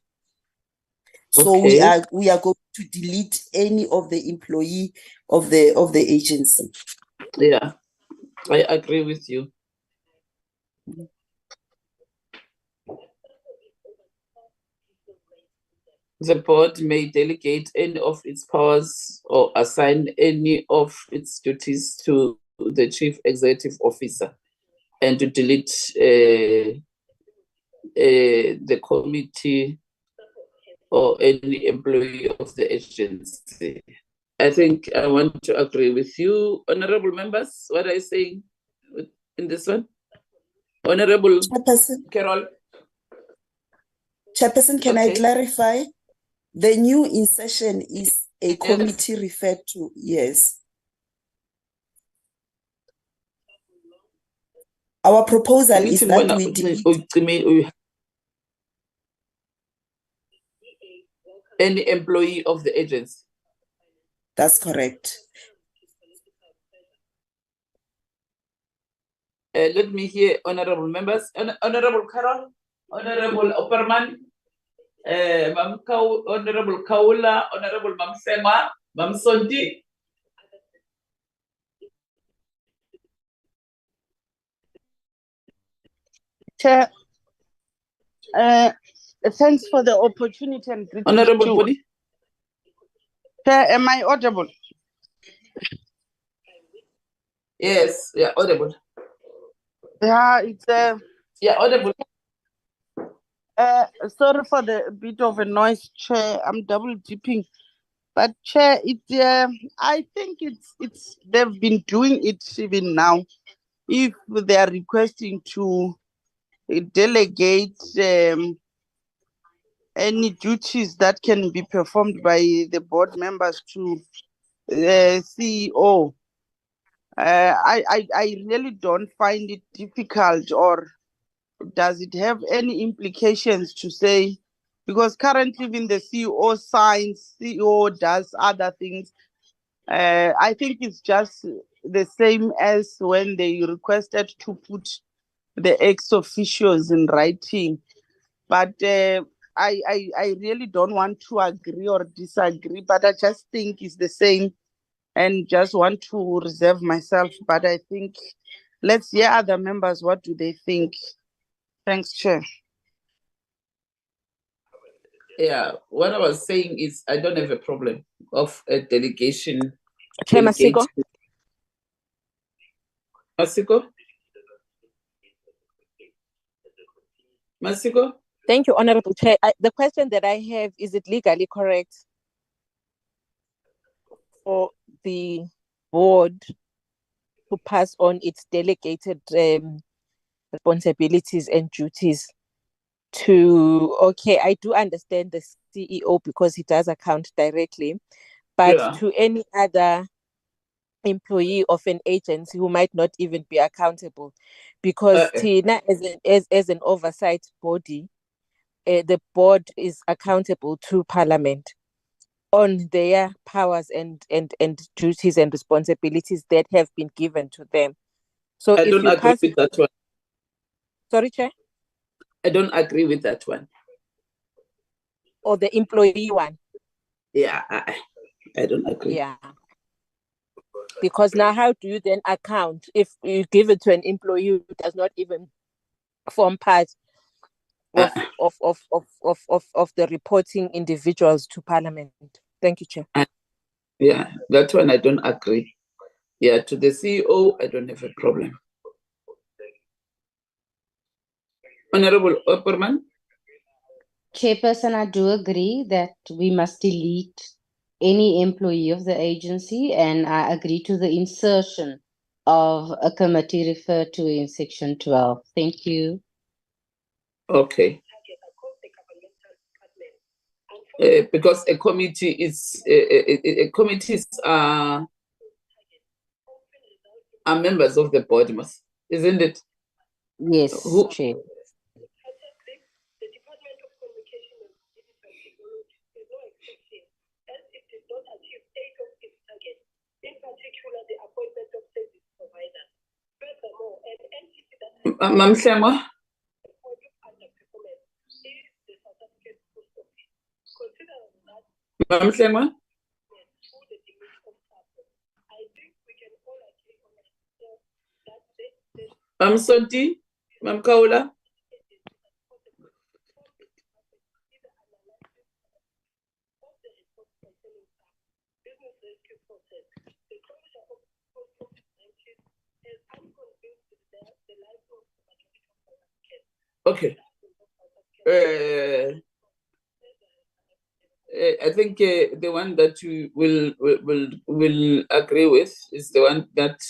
So Okay. we are going to delete any of the employee of the agency. Yeah, I agree with you. The board may delegate any of its powers or assign any of its duties to the chief executive officer, and to delete the committee or any employee of the agency. I think I want to agree with you, honorable members. What are you saying in this one? Honorable Chairperson. Carol. Chairperson, can I Okay. clarify? The new insertion is a Yes. committee referred to, yes. Our proposal is that we delete any employee of the agency. That's correct. Let me hear honorable members. Honorable Carol, Honorable Opperman, Honorable Kaula, Honorable Mam Sema, Mam Sondi. Chair, thanks for the opportunity and greetings Honorable to. Podi. Chair, am I audible? Yes, yeah, audible. Yeah, it's yeah, audible. Sorry for the bit of a noise, Chair. I'm double dipping. But Chair, I think it's they've been doing it even now. If they are requesting to delegate any duties that can be performed by the board members to the CEO, I really don't find it difficult, or does it have any implications to say, because currently when the CEO signs, CEO does other things. I think it's just the same as when they requested to put the ex officios in writing. But I really don't want to agree or disagree, but I just think it's the same and just want to reserve myself. But I think let's hear other members. What do they think? Thanks, Chair. Yeah, what I was saying is I don't have a problem of a delegation. Chair Masiko. Masiko? Masiko? Thank you, Honorable Chair. The question that I have, is it legally correct for the board to pass on its delegated responsibilities and duties to, okay, I do understand the CEO because he does account directly, but to any other employee of an agency who might not even be accountable, because Tina, as an oversight body, the board is accountable to Parliament on their powers and duties and responsibilities that have been given to them. So I if don't you agree pass with that one. Sorry, Chair? I don't agree with that one. Or the employee one? Yeah, I don't agree. Yeah. Because now how do you then account if you give it to an employee who does not even form part of the reporting individuals to Parliament? Thank you, Chair. Yeah, that one I don't agree. Yeah, to the CEO, I don't have a problem. Honorable Opperman? Chairperson, I do agree that we must delete any employee of the agency, and I agree to the insertion of a committee referred to in section 12. Thank you. Okay. Because a committee is committees are members of the board, isn't it? Yes, Chair. Mam Sema? Ma'am Hlengwa? Ma'am Sonti? Ma'am Kaula? Okay. I think the one that you will agree with is the one that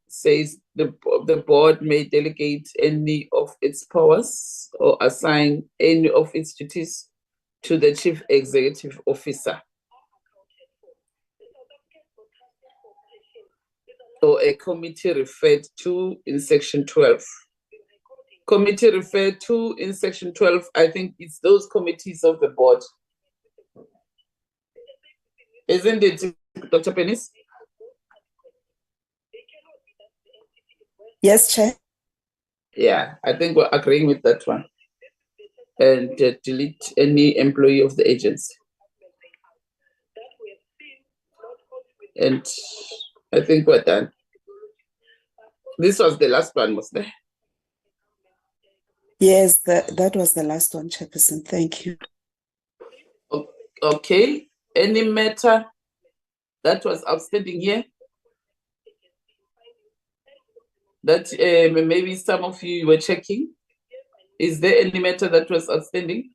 says the board may delegate any of its powers or assign any of its duties to the chief executive officer or a committee referred to in section 12. Committee referred to in section 12, I think it's those committees of the board. Isn't it, Dr. Penis? Yes, Chair. Yeah, I think we're agreeing with that one. And delete any employee of the agency. And I think we're done. This was the last one, was there? Yes, that was the last one, Chairperson. Thank you. Okay. Any matter that was outstanding here? That maybe some of you were checking? Is there any matter that was outstanding?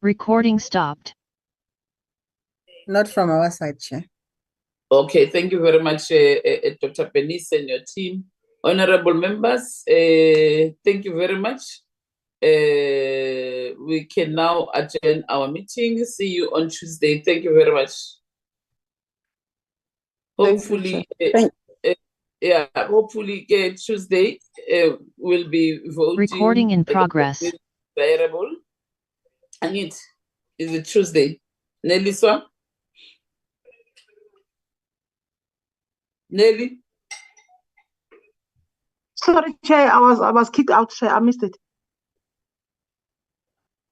Recording stopped. Not from our side, Chair. Okay, thank you very much, Dr. Penis and your team. Honorable members, thank you very much. We can now adjourn our meeting. See you on Tuesday. Thank you very much. Hopefully, hopefully Tuesday we'll be voting. Recording in progress. Desirable. And it is it Tuesday. Neliswa? Nelly? Sorry, Chair, I was kicked out, Chair. I missed it.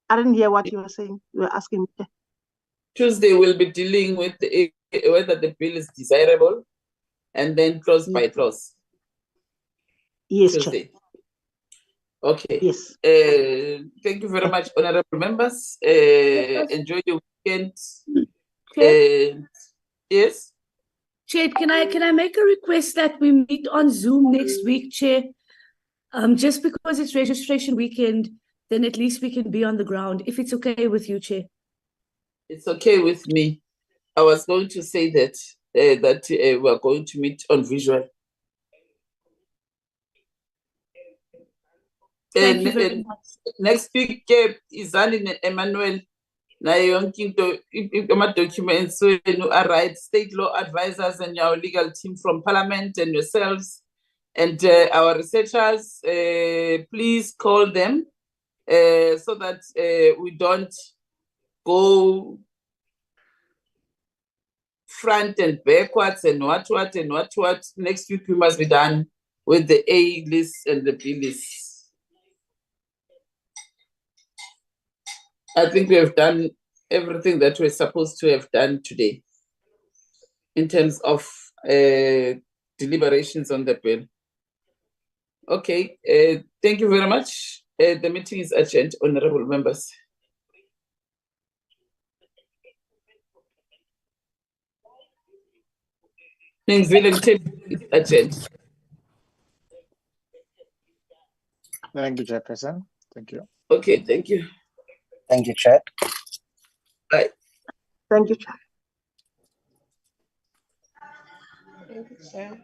I didn't hear what you were saying. You were asking me. Tuesday we'll be dealing with whether the bill is desirable and then clause by clause. Yes, Tuesday. Chair. Okay. Yes. Thank you very much, honorable members. Enjoy your weekend. Yes. Chair, can I make a request that we meet on Zoom next week, Chair? Just because it's registration weekend, then at least we can be on the ground, if it's okay with you, Chair. It's okay with me. I was going to say that we're going to meet on visual. Thank you very much. Next week, Izani Emmanuel, documents are right, state law advisors and our legal team from Parliament and yourselves and our researchers, please call them so that we don't go front and backwards and what. Next week we must be done with the A list and the B list. I think we have done everything that we're supposed to have done today in terms of deliberations on the bill. Okay, thank you very much. The meeting is adjourned, honorable members. Adjourned. Thank you, Chairperson. Thank you. Okay, thank you. Thank you, Chair. Bye. Thank you, Chair. Thank you, Chair.